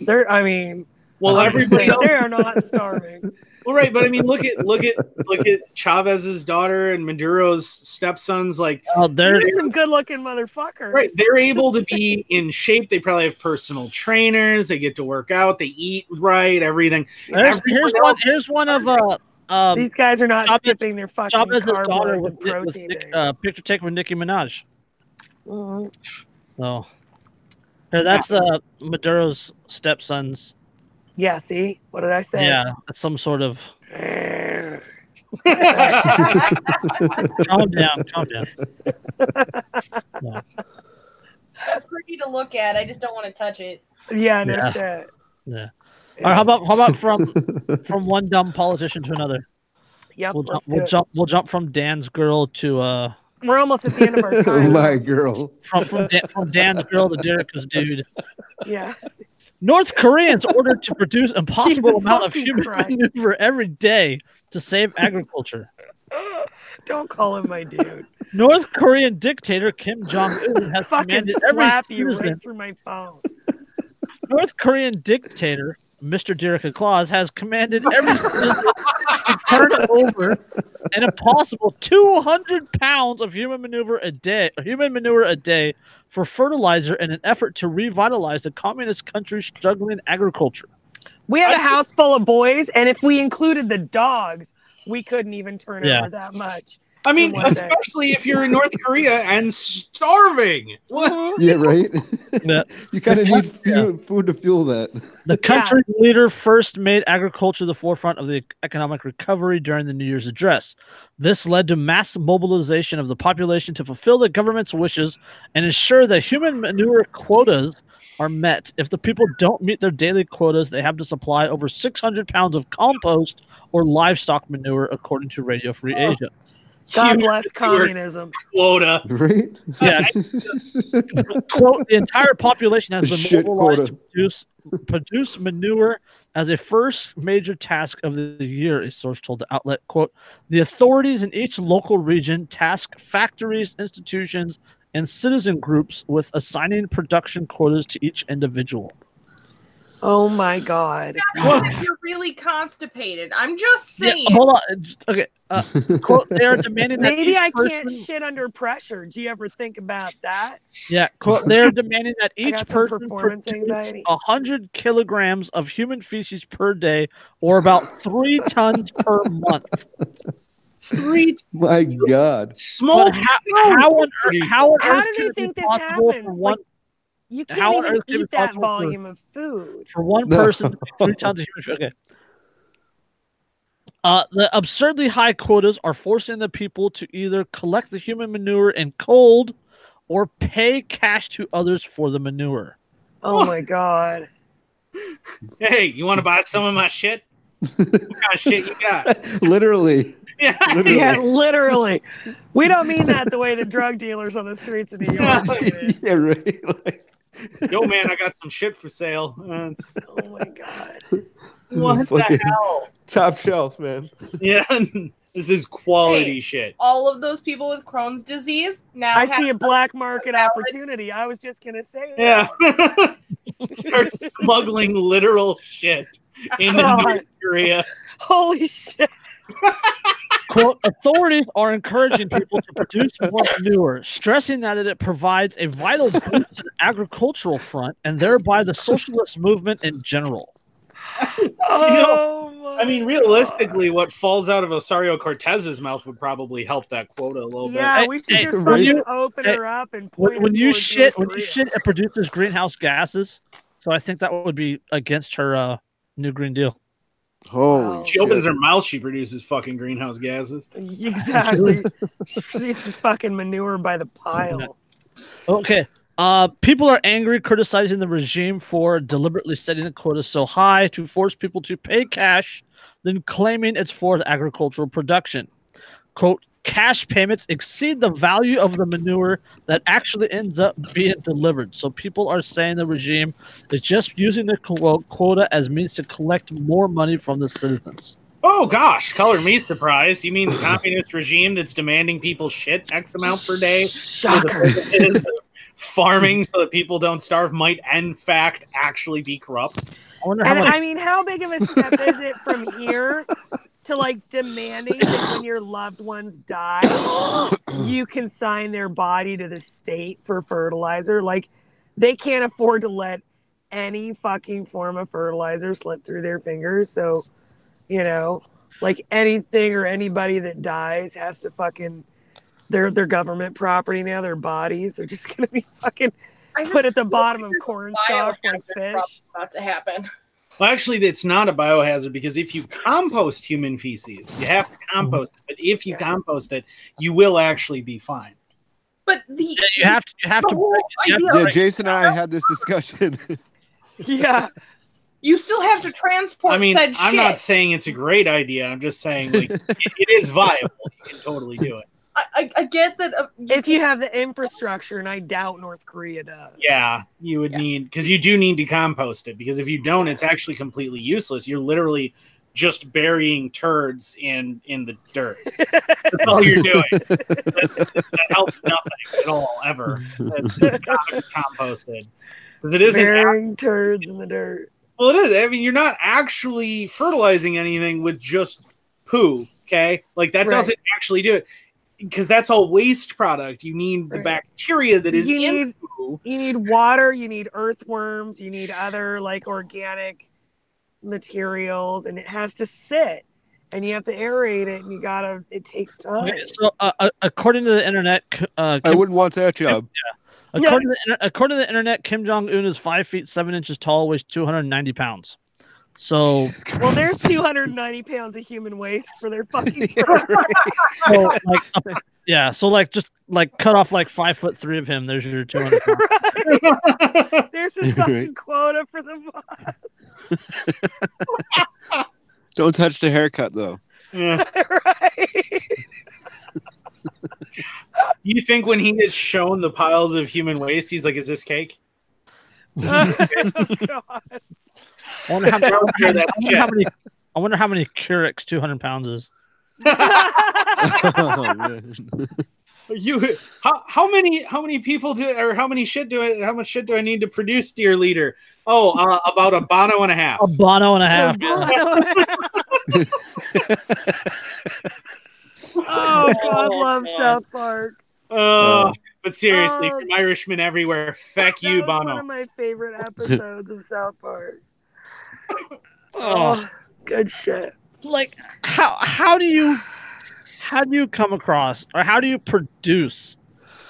they're, I mean, well, everybody else, they are not starving. Well, right, but I mean, look at Chavez's daughter and Maduro's stepsons. Like, they're some good-looking motherfuckers. Right, they're able to be in shape. They probably have personal trainers. They get to work out. They eat right. Everything. Here's one of these guys are not skipping their fucking Chavez's daughter with protein. Picture taken with Nicki Minaj. Mm-hmm. So, here, that's Maduro's stepsons. Yeah, see? What did I say? Yeah, it's some sort of... calm down. Yeah. It's pretty to look at. I just don't want to touch it. Yeah, no shit. Yeah. All right, how about from one dumb politician to another? Yep, we'll jump from Dan's girl to we're almost at the end of our time. My girl. From Dan's girl to Derek's dude. Yeah. North Koreans ordered to produce impossible amount of human maneuver every day to save agriculture. Don't call him my dude. North Korean dictator Kim Jong-un has commanded every citizen right through my phone. North Korean dictator Mr. Derek Claus has commanded every citizen to turn over an impossible 200 pounds of human manure a day for fertilizer in an effort to revitalize the communist country's struggling agriculture. We had a house full of boys, and if we included the dogs, we couldn't even turn over that much. I mean, especially if you're in North Korea and starving. What? Yeah, right? Yeah. You kind of need food to fuel that. The country's leader first made agriculture the forefront of the economic recovery during the New Year's address. This led to mass mobilization of the population to fulfill the government's wishes and ensure that human manure quotas are met. If the people don't meet their daily quotas, they have to supply over 600 pounds of compost or livestock manure, according to Radio Free Asia. God bless communism. Quota. Right? Yeah. Quote, the entire population has been mobilized to produce manure as a first major task of the year, a source told the outlet. Quote, the authorities in each local region task factories, institutions, and citizen groups with assigning production quotas to each individual. Oh my God. If you're really constipated. I'm just saying. Yeah, hold on. Okay. Quote, they are demanding that maybe I can't shit under pressure. Do you ever think about that? Yeah. Quote, they are demanding that each person performance produce 100 kilograms of human feces per day, or about 3 tons per month. My God. Small. How on earth do they think this happens? You can't even eat that volume of food. For one person, 3 tons of human food. Okay. The absurdly high quotas are forcing the people to either collect the human manure in cold or pay cash to others for the manure. Oh my God. Hey, you want to buy some of my shit? What kind of shit you got? Literally. Yeah. Literally. Yeah, literally. We don't mean that the way the drug dealers on the streets of New York mean it. Yeah, right. Like... Yo, man, I got some shit for sale. Oh my God. What the hell? Top shelf, man. Yeah, this is quality shit. All of those people with Crohn's disease now I see a black market opportunity. I was just gonna say Start smuggling literal shit into North Korea. Holy shit. Quote, authorities are encouraging people to produce more manure, stressing that it provides a vital boost to the agricultural front and thereby the socialist movement in general. I mean, realistically, what falls out of Osario Cortez's mouth would probably help that quota a little bit. Yeah, we should just fucking open her up and point when you shit, it produces greenhouse gases. So I think that would be against her new Green Deal. Holy She opens her mouth, she produces fucking greenhouse gases. Exactly. She's just fucking manure by the pile. Okay. People are angry, criticizing the regime for deliberately setting the quota so high to force people to pay cash, then claiming it's for agricultural production. Quote, cash payments exceed the value of the manure that actually ends up being delivered. So people are saying the regime is just using the quota as means to collect more money from the citizens. Oh gosh, color me surprised. You mean the communist regime that's demanding people shit X amount per day? Shocker. Farming so that people don't starve might in fact actually be corrupt. I mean, how big of a step is it from here to like demanding that when your loved ones die, you consign their body to the state for fertilizer? Like, they can't afford to let any fucking form of fertilizer slip through their fingers. So, you know, like anything or anybody that dies has to fucking, they're government property now, their bodies. They're just going to be fucking put at the bottom of corn stalks like fish. About to happen. Well, actually, it's not a biohazard because if you compost human feces, you have to compost it. But if you compost it, you will actually be fine. But you have to. Yeah, Jason and I had this discussion. Yeah. You still have to transport. I mean, said I'm shit. not saying it's a great idea. I'm just saying like it is viable. You can totally do it. I get that if you have the infrastructure, and I doubt North Korea does. Yeah, you would need, because you do need to compost it, because if you don't, it's actually completely useless. You're literally just burying turds in the dirt. That's all you're doing. That helps nothing at all, ever. It's gotta be composted. Because it isn't burying turds in the dirt. Well, it is. I mean, you're not actually fertilizing anything with just poo, okay? Like, that doesn't actually do it. Because that's all waste product. You need the bacteria that is in poo. You need water, you need earthworms, you need other like organic materials, and it has to sit, and you have to aerate it, and it takes time. Okay, so according to the internet, I wouldn't want that job. According to the internet, Kim Jong-un is 5 feet 7 inches tall, weighs 290 pounds. So, well, there's 290 pounds of human waste for their fucking so, just cut off like 5'3" of him. There's your 200 pounds. Right. There's a fucking quota for the boss. Don't touch the haircut, though. Yeah. Right. You think when he gets shown the piles of human waste, he's like, "Is this cake?" God. I wonder how many Keurig's 200 pounds is. Oh, man. How many people how much shit do I need to produce, dear leader? Oh, about a bono and a half. A bono and a half. Oh, God love South Park. But seriously, from Irishmen everywhere, feck you, Bono. One of my favorite episodes of South Park. Oh, good shit. Like, how do you come across, or how do you produce,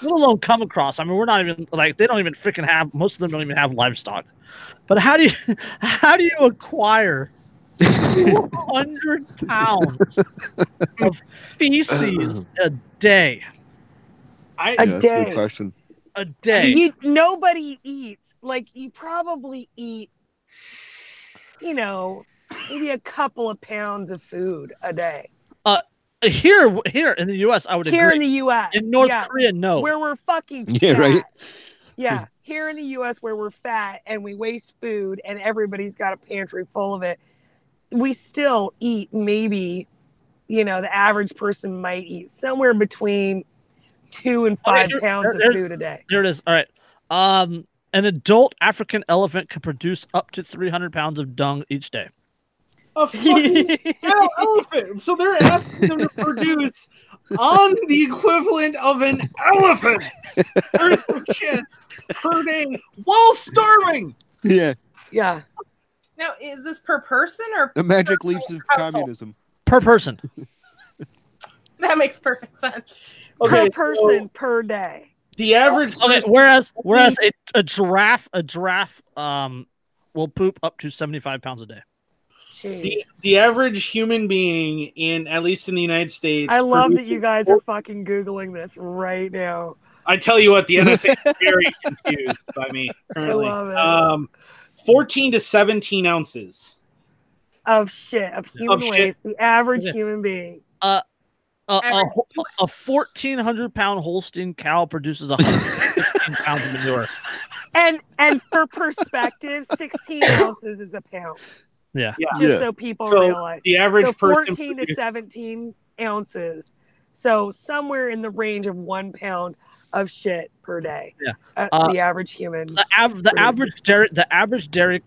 let alone come across? I mean, we're not even like, they don't even freaking have, most of them don't even have livestock. But how do you acquire 200 pounds of feces a day? That's a good question. A day. Nobody eats. Like, you probably eat, maybe a couple of pounds of food a day. Here in the U.S., I would agree. Here in the U.S. In North Korea, no. Where we're fucking fat. Yeah, right? Yeah. Here in the U.S., where we're fat and we waste food and everybody's got a pantry full of it, we still eat maybe, the average person might eat somewhere between 2 and 5 pounds of food a day. There it is. All right. An adult African elephant can produce up to 300 pounds of dung each day. a fucking elephant. So they're asking them to produce on the equivalent of an elephant worth of shit per day while starving. Yeah. Yeah. Now, is this per person or The magic leaps of household? communism. Per person. That makes perfect sense. Per person per day. The average Okay, whereas a giraffe will poop up to 75 pounds a day. The average human being in, at least in the United States, I love that you guys are fucking Googling this right now. I tell you what, the NSA is very confused by me currently. I love it. 14 to 17 ounces of human waste. The average human being. A 1,400-pound Holstein cow produces 115 pounds of manure. And for perspective, 16 ounces is a pound. Yeah. So people realize. The average person 14 to 17 ounces. So somewhere in the range of 1 pound of shit per day. Yeah. The average human. The average dairy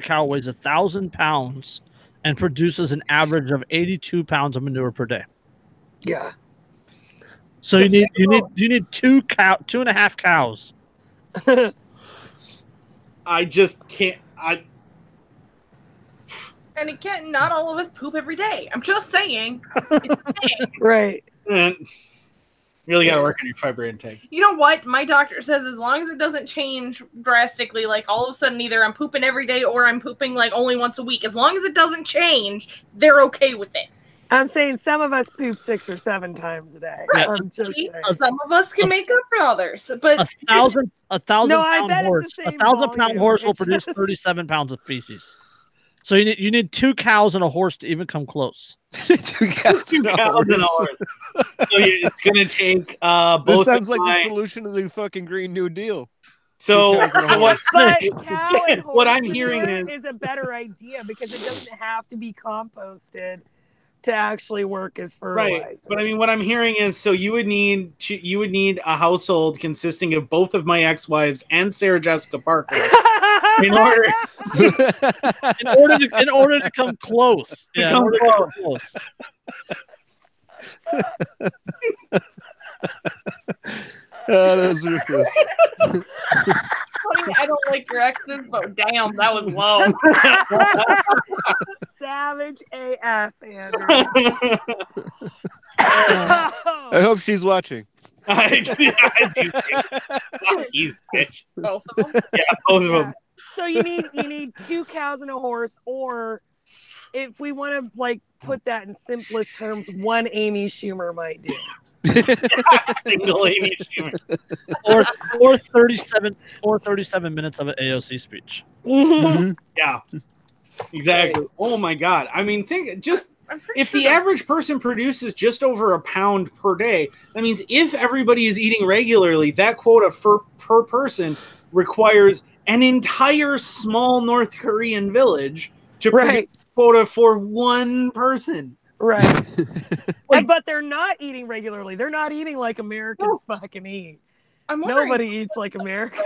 cow weighs 1,000 pounds and produces an average of 82 pounds of manure per day. Yeah. So you need 2.5 cows. I just can't. And again, not all of us poop every day. I'm just saying. Right. Really got to work on your fiber intake. You know what? My doctor says as long as it doesn't change drastically, like all of a sudden either I'm pooping every day or I'm pooping like only once a week, as long as it doesn't change, they're okay with it. I'm saying some of us poop 6 or 7 times a day. Right. I'm just saying. Some of us can make up for others, but a thousand pound horse will produce 37 pounds of feces. So you need 2 cows and a horse to even come close. 2 cows and a horse. So it's gonna take both. This sounds like the solution to the fucking Green New Deal. So what? But cow and horse what I'm hearing is a better idea because it doesn't have to be composted to actually work as fertilizer. Right. But I mean, what I'm hearing is, so you would need a household consisting of both of my ex-wives and Sarah Jessica Parker in order to come close. Close. That's ridiculous. I don't like your exes, but damn, that was low. Savage AF, Andrew. I hope she's watching. I do. Fuck you, bitch. Both of them? Yeah, both of them. So you need 2 cows and a horse, or if we want to like put that in simplest terms, 1 Amy Schumer might do. Single Amy Schumer. or 37 minutes of an AOC speech. Mm-hmm. Yeah. Exactly. Oh my god. I mean, if the average person produces just over a pound per day, that means if everybody is eating regularly, that quota per person requires an entire small North Korean village to produce quota for 1 person. Right. But they're not eating regularly. They're not eating like Americans fucking eat. Nobody eats like Americans.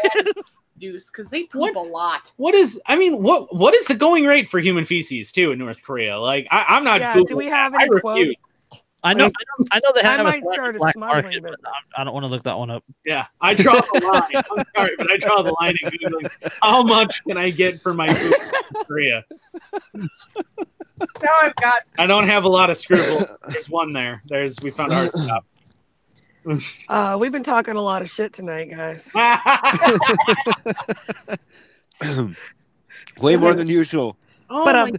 Because they poop a lot. What is the going rate for human feces too in North Korea? Like I'm not. Yeah, do we have any quotes? I know they have a black market, but I don't want to look that one up. Yeah, I draw the line. I'm sorry, but I draw the line in Googling how much can I get for my food in Korea. Now I've got. I don't have a lot of scruples. There's one there. We found our top. We've been talking a lot of shit tonight, guys. Way more than usual. But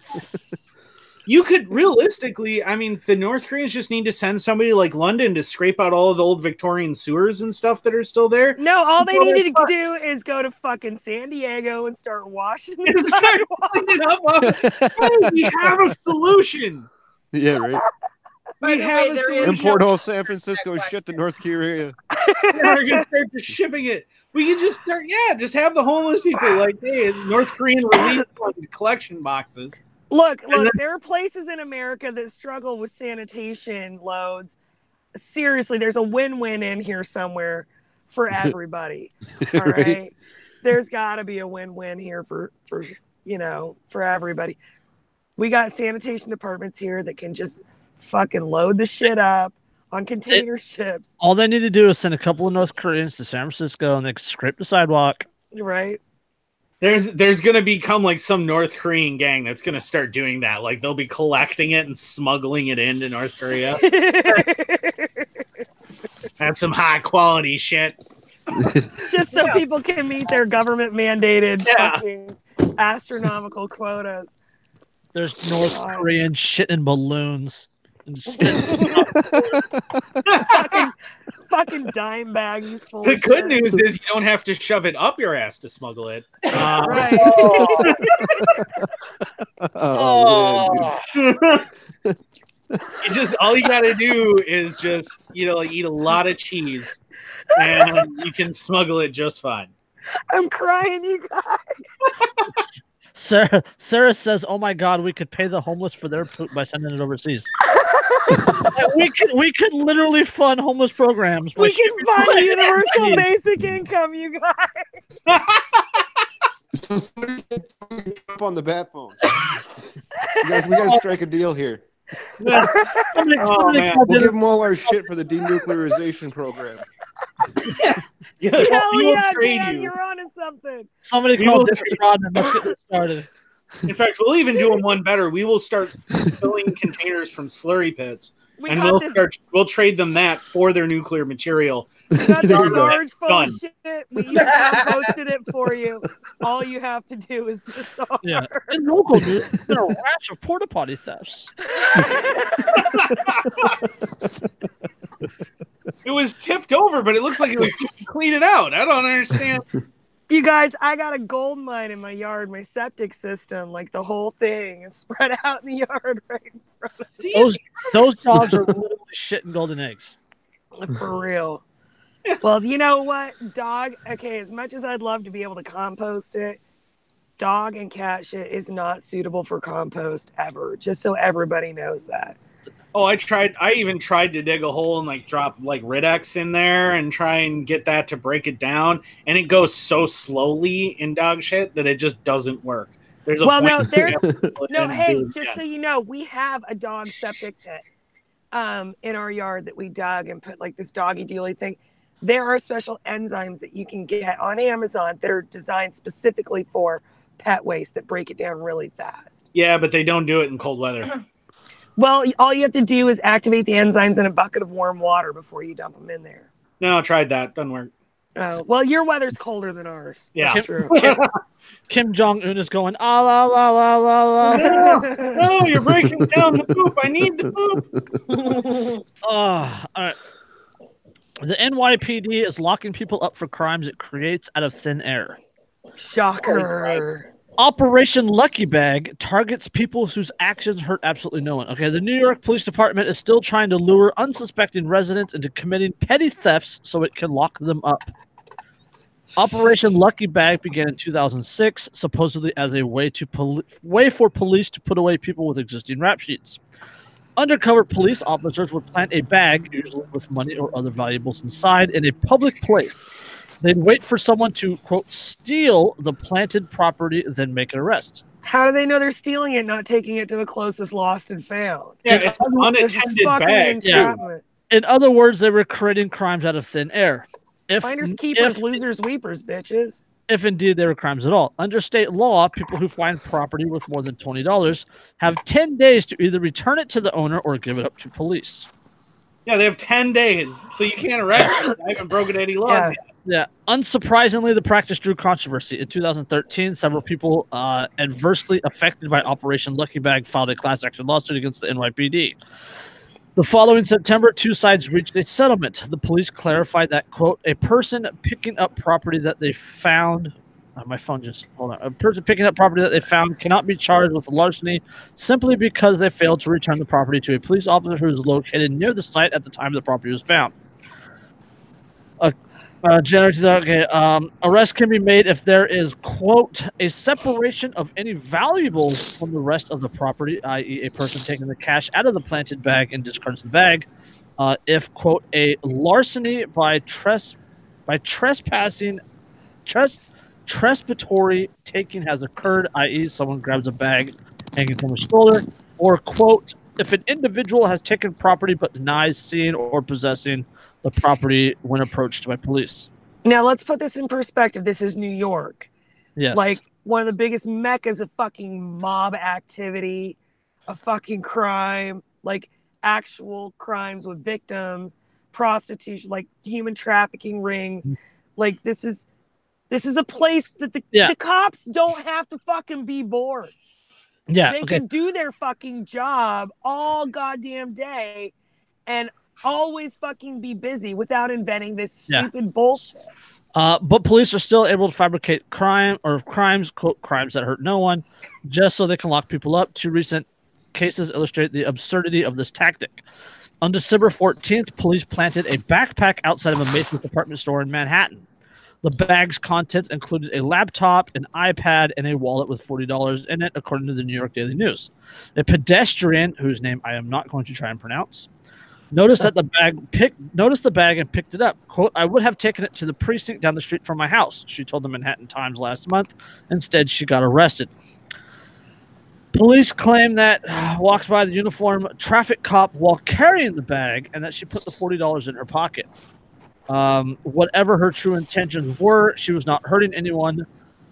you could realistically, I mean, the North Koreans just need to send somebody like London to scrape out all of the old Victorian sewers and stuff that are still there. No, all they needed to do is go to fucking San Diego and start washing the sidewalk. We have a solution. Yeah, right. We have a solution. Import all San Francisco shit to North Korea. We're gonna start just shipping it. We can just start, just have the homeless people like, hey, North Korean relief collection boxes. Look, there are places in America that struggle with sanitation loads. Seriously, there's a win-win in here somewhere for everybody. All right. There's got to be a win-win here for everybody. We got sanitation departments here that can just fucking load the shit up on container ships. All they need to do is send a couple of North Koreans to San Francisco and they can scrape the sidewalk. Right. There's gonna become like some North Korean gang that's gonna start doing that. Like they'll be collecting it and smuggling it into North Korea. That's some high quality shit. Just so people can meet their government mandated fucking astronomical quotas. There's North Korean shit in balloons. Fucking dime bags full. The good news is you don't have to shove it up your ass to smuggle it. Right. You just all you gotta do is just like eat a lot of cheese, and you can smuggle it just fine. I'm crying, you guys. Sarah says, "Oh my God, we could pay the homeless for their poop by sending it overseas." we could literally fund homeless programs. We can fund universal basic income, you guys. So somebody get up on the bat phone. We gotta strike a deal here. We'll give them all our shit for the denuclearization program. Hell yeah, Dan, you're onto something. Somebody call District Rodman. Let's get this started. In fact, we'll even do them one better. We will start filling containers from slurry pits, and we'll trade them that for their nuclear material. We got this large full of shit. We posted it for you. All you have to do is disarm. Yeah. In local news, there's been a rash of porta potty thefts. It was tipped over, but it looks like it was just to clean it out. I don't understand. You guys, I got a gold mine in my yard, my septic system, like the whole thing is spread out in the yard right in front of me. Those dogs are literally shitting golden eggs. For real. Well, you know what? Okay, as much as I'd love to be able to compost it, dog and cat shit is not suitable for compost ever, just so everybody knows that. Oh, I even tried to dig a hole and like drop like Ridex in there and try and get that to break it down, and it goes so slowly in dog shit that it just doesn't work. Hey, just so you know, we have a dog septic pit in our yard that we dug and put like this doggy dealy thing. There are special enzymes that you can get on Amazon that are designed specifically for pet waste that break it down really fast. Yeah, but they don't do it in cold weather. Well, all you have to do is activate the enzymes in a bucket of warm water before you dump them in there. No, I tried that. Doesn't work. Oh, well, your weather's colder than ours. Yeah. That's true. Kim Jong-un is going, la la la la. No, you're breaking down the poop. I need the poop. All right. The NYPD is locking people up for crimes it creates out of thin air. Shocker. Operation Lucky Bag targets people whose actions hurt absolutely no one. Okay, the New York Police Department is still trying to lure unsuspecting residents into committing petty thefts so it can lock them up. Operation Lucky Bag began in 2006, supposedly as a way for police to put away people with existing rap sheets. Undercover police officers would plant a bag, usually with money or other valuables inside, in a public place. They'd wait for someone to, quote, steal the planted property, then make an arrest. How do they know they're stealing it, not taking it to the closest lost and found? Yeah, it's an unattended bag. Yeah. In other words, they were creating crimes out of thin air. Finders, keepers, losers, weepers, bitches. If indeed they were crimes at all. Under state law, people who find property worth more than $20 have 10 days to either return it to the owner or give it up to police. Yeah, they have 10 days, so you can't arrest them. I haven't broken any laws yet. Yeah, unsurprisingly, the practice drew controversy. In 2013, several people adversely affected by Operation Lucky Bag filed a class action lawsuit against the NYPD. The following September, two sides reached a settlement. The police clarified that, quote, a person picking up property that they found... my phone just... Hold on. A person picking up property that they found cannot be charged with larceny simply because they failed to return the property to a police officer who was located near the site at the time the property was found. Arrest can be made if there is, quote, a separation of any valuables from the rest of the property, i.e. a person taking the cash out of the planted bag and discards the bag. If, quote, a larceny by trespassing, trespassatory taking has occurred, i.e. someone grabs a bag hanging from a shoulder, or, quote, if an individual has taken property but denies seeing or possessing the property when approached by police. Now let's put this in perspective. This is New York. Yes. Like one of the biggest meccas of fucking mob activity, of fucking crime, like actual crimes with victims, prostitution, like human trafficking rings. Like this is a place that the cops don't have to fucking be bored. Yeah. They can do their fucking job all goddamn day and always fucking be busy without inventing this stupid bullshit. But police are still able to fabricate crimes, quote, crimes that hurt no one, just so they can lock people up. 2 recent cases illustrate the absurdity of this tactic. On December 14th, police planted a backpack outside of a Macy's department store in Manhattan. The bag's contents included a laptop, an iPad, and a wallet with $40 in it, according to the New York Daily News. A pedestrian, whose name I am not going to try and pronounce, noticed the bag and picked it up. Quote, I would have taken it to the precinct down the street from my house, she told the Manhattan Times last month. Instead, she got arrested. Police claim that walked by the uniformed traffic cop while carrying the bag and that she put the $40 in her pocket. Whatever her true intentions were, she was not hurting anyone.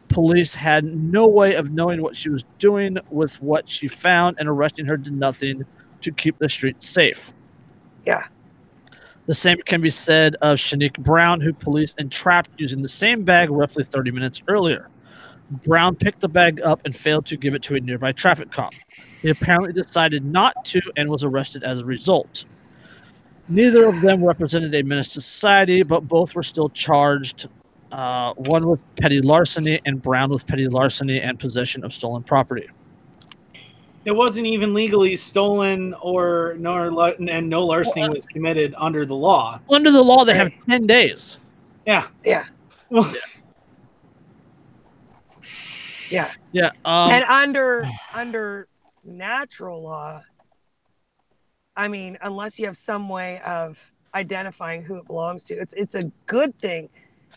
Police had no way of knowing what she was doing with what she found, and arresting her did nothing to keep the streets safe. Yeah. The same can be said of Shanique Brown, who police entrapped using the same bag roughly 30 minutes earlier. Brown picked the bag up and failed to give it to a nearby traffic cop. He apparently decided not to and was arrested as a result. Neither of them represented a menace to society, but both were still charged, one with petty larceny and Brown with petty larceny and possession of stolen property. It wasn't even legally stolen, and no larceny was committed under the law. Under the law, they have 10 days. Yeah. Yeah. Well, yeah. Yeah. And under natural law, I mean, unless you have some way of identifying who it belongs to, it's a good thing.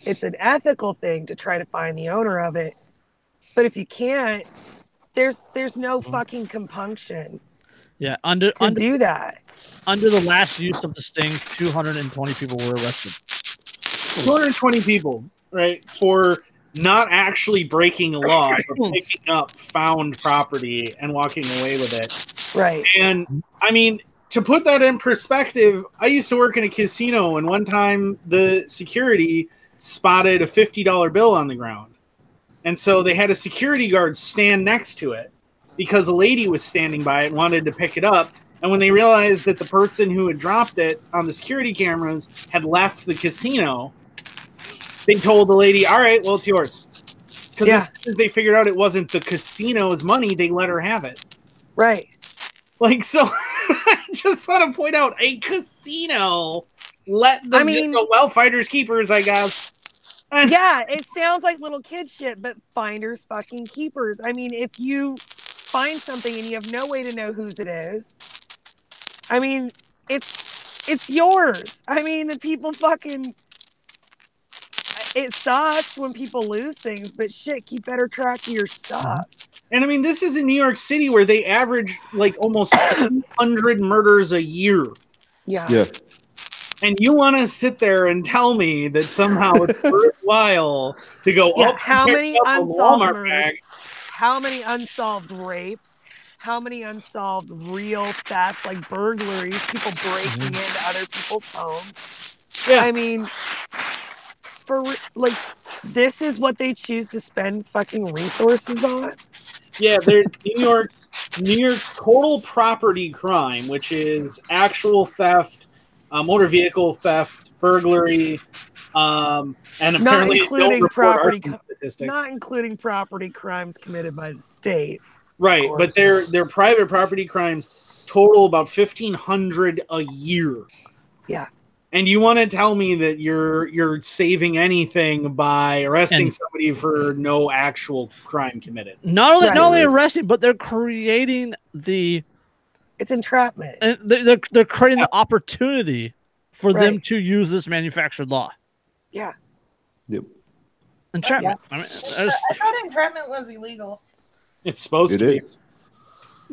It's an ethical thing to try to find the owner of it. But if you can't, there's no fucking compunction. Yeah, to do that. Under the last use of the sting, 220 people were arrested. 220 people, right, for not actually breaking a law, but picking up found property and walking away with it. Right. And I mean, to put that in perspective, I used to work in a casino, and one time the security spotted a $50 bill on the ground. And so they had a security guard stand next to it because a lady was standing by it and wanted to pick it up. And when they realized that the person who had dropped it on the security cameras had left the casino, they told the lady, all right, well, it's yours. Because as soon as they figured out it wasn't the casino's money, they let her have it. Right. Like, so I just want to point out, a casino let them go, well, finders keepers, I guess. Yeah, it sounds like little kid shit, but finders fucking keepers. I mean, if you find something and you have no way to know whose it is, I mean, it's yours. I mean, the people fucking... It sucks when people lose things, but shit, keep better track of your stuff. And I mean, this is in New York City where they average like almost 200 murders a year. Yeah. Yeah. And you want to sit there and tell me that somehow it's worthwhile to go up how many unsolved murders, bag. how many unsolved rapes, how many unsolved real thefts like burglaries, people breaking into other people's homes. Yeah. I mean, this is what they choose to spend fucking resources on. Yeah, they're New York's total property crime, which is actual theft, motor vehicle theft, burglary, and apparently not including property statistics. Not including property crimes committed by the state. Right, but their private property crimes total about 1,500 a year. Yeah. And you want to tell me that you're saving anything by arresting somebody for no actual crime committed? Not only arresting, but they're creating it's entrapment. And they're creating the opportunity for them to use this manufactured law. Yeah. Yep. Entrapment. I thought entrapment was illegal. It's supposed to be.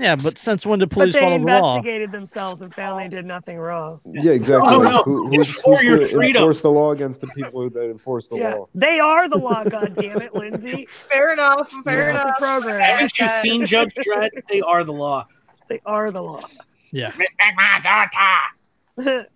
Yeah, but since when did But police they follow the law? investigated themselves and found they did nothing wrong. Yeah, exactly. Oh, Like, no. who's It's for your to freedom. enforce the law against the people that enforce the Yeah, law? they are the law. God damn it, Lindsay. Fair enough. Fair Not the enough. program. Haven't you seen Judge Dredd? They are the law. They are the law. Yeah. Respect my daughter.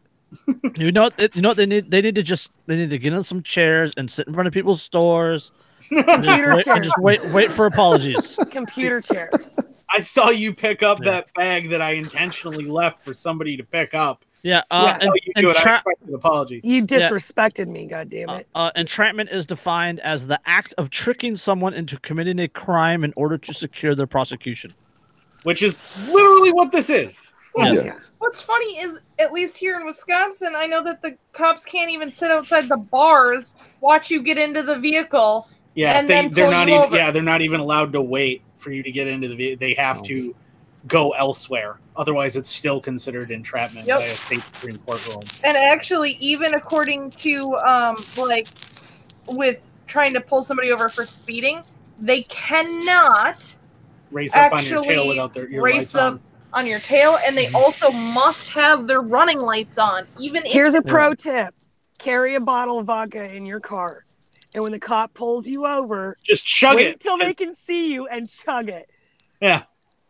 You know what they need? They need to get in some chairs and sit in front of people's stores. Computer chairs. Just wait for apologies. Computer chairs. I saw you pick up that bag that I intentionally left for somebody to pick up. Yeah. Yeah. You do it. I expect an apology. You disrespected me, God damn it. Entrapment is defined as the act of tricking someone into committing a crime in order to secure their prosecution. Which is literally what this is. Yes. Yeah. What's funny is, at least here in Wisconsin, I know that the cops can't even sit outside the bars, watch you get into the vehicle. Yeah, And then they're pull not you even. over. Yeah, they're not even allowed to wait for you to get into the vehicle. They have to go elsewhere. Otherwise, it's still considered entrapment by a state Supreme Court rule. And actually, even according to like with trying to pull somebody over for speeding, they cannot Race up on your tail without your lights on. on your tail, and they also must have their running lights on. Even Here's a pro tip. Carry a bottle of vodka in your car. And when the cop pulls you over, just chug wait it until they can see you and chug it. Yeah.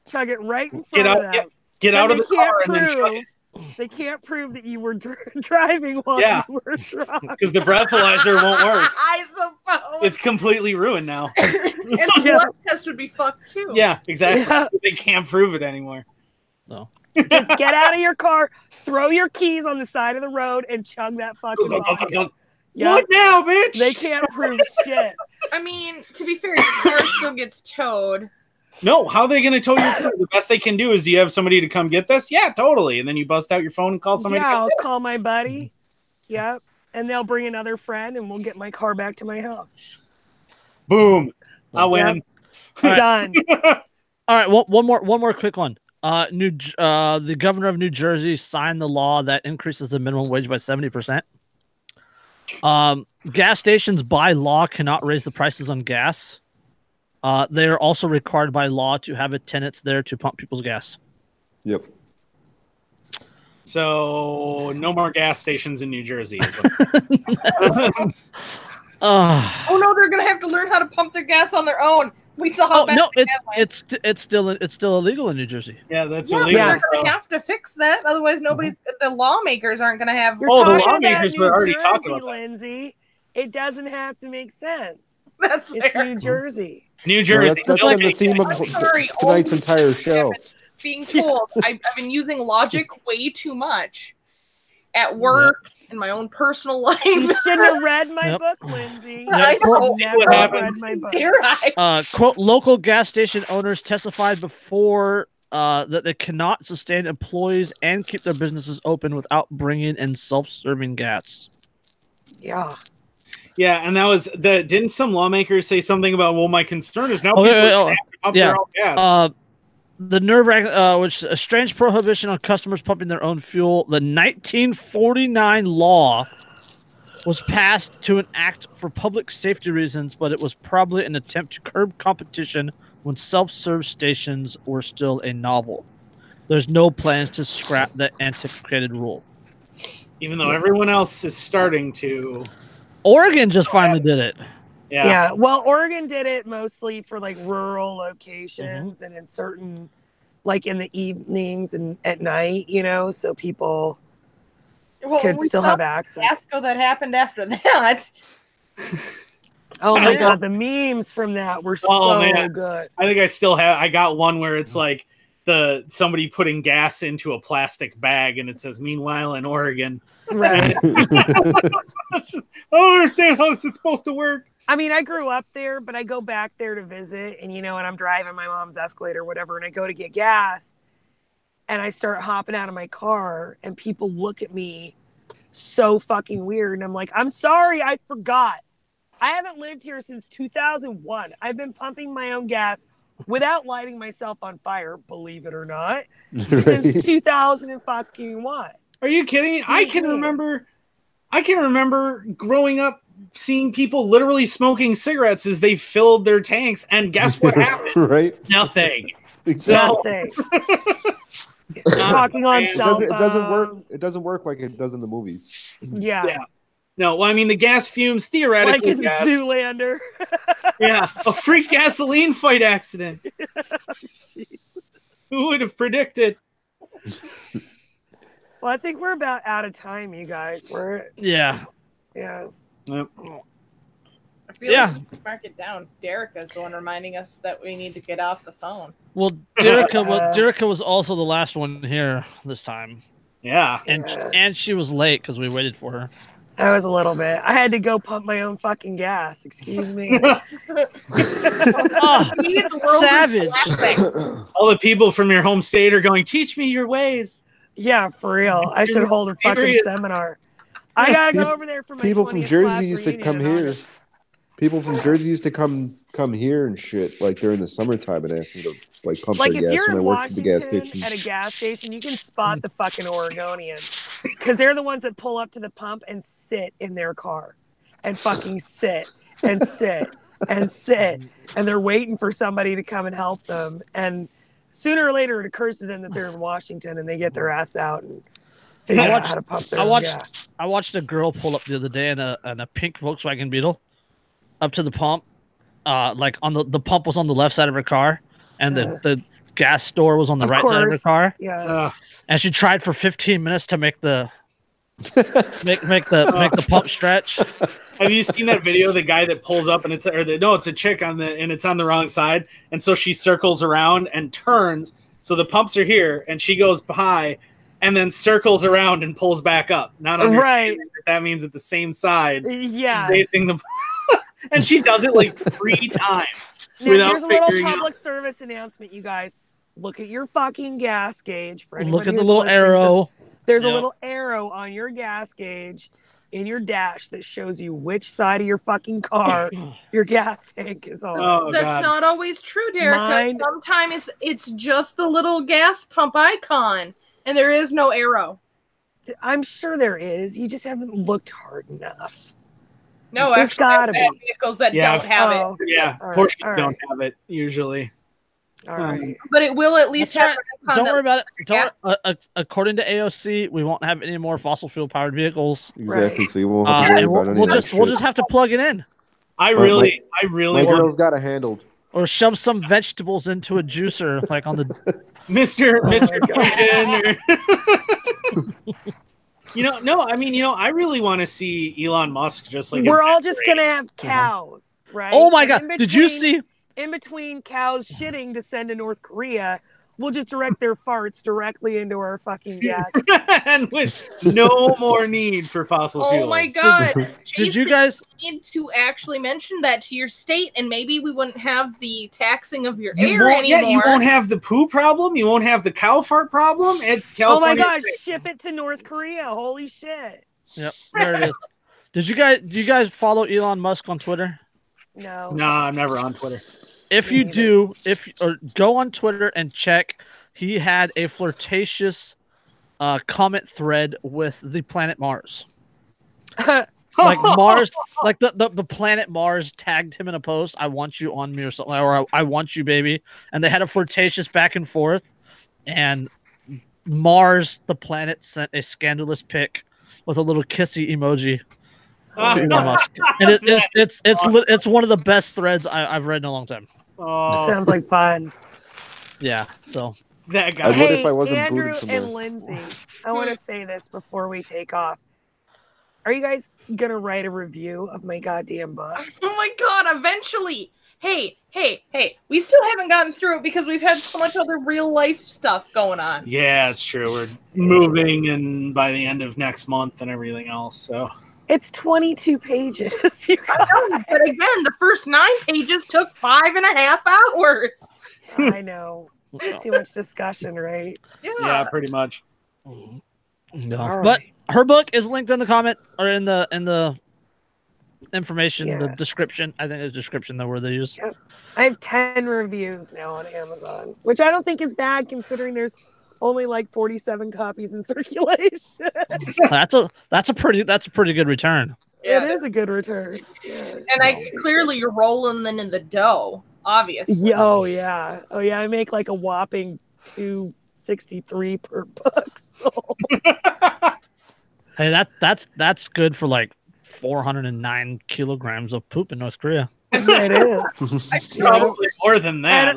Chug it right in front of them. Get out of the car and then chug it. They can't prove that you were driving while you were drunk. Because the breathalyzer won't work. I suppose. It's completely ruined now. And the blood test would be fucked too. Yeah, exactly. Yeah. They can't prove it anymore. No. Just get out of your car, throw your keys on the side of the road, and chug that fucking vodka. What now, bitch? They can't prove shit. I mean, to be fair, your car still gets towed. No, how are they going to tow your car? The best they can do is, do you have somebody to come get this? Yeah, totally. And then you bust out your phone and call somebody. Yeah, to I'll come call my buddy. Yep. And they'll bring another friend, and we'll get my car back to my house. Boom. I win. Yep. Done. All right, one more quick one. The governor of New Jersey signed the law that increases the minimum wage by 70%. Gas stations by law cannot raise the prices on gas. They are also required by law to have attendants there to pump people's gas. Yep. So no more gas stations in New Jersey. Oh no, they're gonna have to learn how to pump their gas on their own. We saw how bad it's still illegal in New Jersey. Yeah, that's illegal. illegal. They're gonna have to fix that. Otherwise, the lawmakers aren't gonna have. You're the talking lawmakers about were already New talking Jersey, about that. Lindsay. It doesn't have to make sense. That's It's fair. New Jersey. New Jersey. That's been the theme of I'm sorry, tonight's entire show. Being told I've been using logic way too much at work in my own personal life. You shouldn't have read my book, Lindsay. I know. Never what happens. read my book. Dare I? Quote, local gas station owners testified before that they cannot sustain employees and keep their businesses open without bringing in self-serving gas. Yeah. Yeah, and that was didn't some lawmakers say something about, well, my concern is now people have to pump their own gas. The NERC, which is a strange prohibition on customers pumping their own fuel. The 1949 law was passed to enact for public safety reasons, but it was probably an attempt to curb competition when self-serve stations were still a novel. There's no plans to scrap the antiquated rule. Even though everyone else is starting to. Oregon just finally did it. Yeah. Well, Oregon did it mostly for like rural locations and in certain, like in the evenings and at night, so people could still have access. Fiasco that happened after that. Oh my God, the memes from that were so good. I think I got one where it's like somebody putting gas into a plastic bag and it says, meanwhile in Oregon. Right. I don't understand how this is supposed to work. I mean, I grew up there, but I go back there to visit and, and I'm driving my mom's Escalade or whatever, and I go to get gas and I start hopping out of my car and people look at me so fucking weird. And I'm like, I'm sorry, I forgot. I haven't lived here since 2001. I've been pumping my own gas without lighting myself on fire, believe it or not, since 2001. Are you kidding? I can remember growing up seeing people literally smoking cigarettes as they filled their tanks, and guess what happened? Right? Nothing. Nothing. Talking on cell phones. It doesn't work like it does in the movies. Yeah. No, well, I mean the gas fumes theoretically. Like in Zoolander. Yeah, a freak gasoline fight accident. Jeez. Who would have predicted? Well, I think we're about out of time, you guys. Yeah. Yeah. Yep. I feel like we should mark it down. Derica's the one reminding us that we need to get off the phone. Well, Derica was also the last one here this time. Yeah. And she was late because we waited for her. I was a little bit. I had to go pump my own fucking gas. Excuse me. Oh, savage. All the people from your home state are going, teach me your ways. Yeah, for real. I should hold a fucking seminar. I gotta go over there for my people from Jersey used to come here. August. People from Jersey used to come here and shit like during the summertime and ask me to like pump their Like if gas you're when I in worked at the gas Washington station. at a gas station, you can spot the fucking Oregonians because they're the ones that pull up to the pump and sit in their car and fucking sit and sit and sit, and they're waiting for somebody to come and help them. And sooner or later, it occurs to them that they're in Washington and they get their ass out and figure out how to pump their own gas. I watched a girl pull up the other day in a pink Volkswagen Beetle up to the pump. Like on the pump was on the left side of her car, and the gas store was on the right side of her car. Yeah. And she tried for 15 minutes to make the make the pump stretch. Have you seen that video? The guy that pulls up and it's a chick and it's on the wrong side, and so she circles around and turns. So the pumps are here, and she goes by, and then circles around and pulls back up. Not understanding that means at the same side. Yeah. Facing the. And she does it like 3 times. Now, here's a little public service announcement, you guys. Look at your fucking gas gauge. Look at the little arrow. There's a little arrow on your gas gauge in your dash that shows you which side of your fucking car your gas tank is on. Oh, That's not always true, Derica. Sometimes it's just the little gas pump icon, and there is no arrow. I'm sure there is. You just haven't looked hard enough. No, there's actually, gotta be vehicles that don't have it. Yeah, Porsche don't have it usually. All right. But it will at least have. Don't worry about it. According to AOC, we won't have any more fossil fuel powered vehicles. Exactly. So you won't have to worry about any we'll just have to plug it in. I really. My girl's got it handled. Or shove some vegetables into a juicer, like on the Mr. I really want to see Elon Musk just like. We're all just gonna have cows, right? Oh my god! Did you see? In between cows shitting to send to North Korea, we'll just direct their farts directly into our fucking gas. And with no more need for fossil fuels. Oh my god! Did you guys need to actually mention that to your state, and maybe we wouldn't have the taxing of your air anymore? Yeah, you won't have the poo problem. You won't have the cow fart problem. It's California. Oh my gosh! Ship it to North Korea. Holy shit! Yep, there it is. Do you guys follow Elon Musk on Twitter? No. No, I'm never on Twitter. If you do, or go on Twitter and check, he had a flirtatious comment thread with the planet Mars. Like Mars, like the planet Mars tagged him in a post. I want you on me or something, or I want you, baby. And they had a flirtatious back and forth. And Mars, the planet, sent a scandalous pic with a little kissy emoji. And it's one of the best threads I've read in a long time. Oh. Sounds like fun. Yeah, so that guy. Hey, if I wasn't Andrew and Lindsay, I want to say this before we take off. Are you guys gonna write a review of my goddamn book? Oh my god! Eventually. Hey! We still haven't gotten through it because we've had so much other real life stuff going on. Yeah, it's true. We're moving, and by the end of next month and everything else. So. It's 22 pages. I know, but again, the first 9 pages took 5.5 hours. I know. Too much discussion, right? Yeah, pretty much. No. Right. But her book is linked in the comment or in the information, the description. I think the description, the word they use. Yep. I have 10 reviews now on Amazon, which I don't think is bad considering there's only like 47 copies in circulation. That's a pretty good return. Yeah, it is a good return. Yeah. And clearly you're rolling in the dough. obviously. Oh yeah. I make like a whopping $263 per book sold. Hey, that's good for like 409 kilograms of poop in North Korea. Yeah, it is. Probably more than that.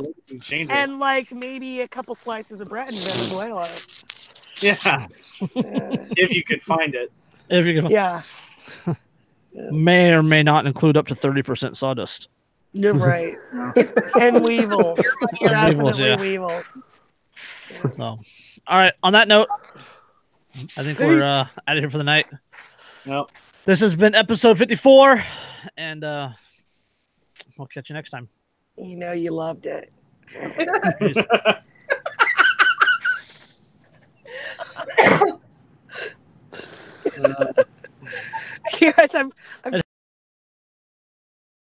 And like maybe a couple slices of bread in Venezuela. Yeah. If you could find it. If you can, Yeah. may or may not include up to 30% sawdust. You're right. And weevils. And weevils, Definitely yeah. weevils. So, all right. On that note, I think we're out of here for the night. Well, this has been episode 54, and we'll catch you next time. You know you loved it. Peace. Guys, I'm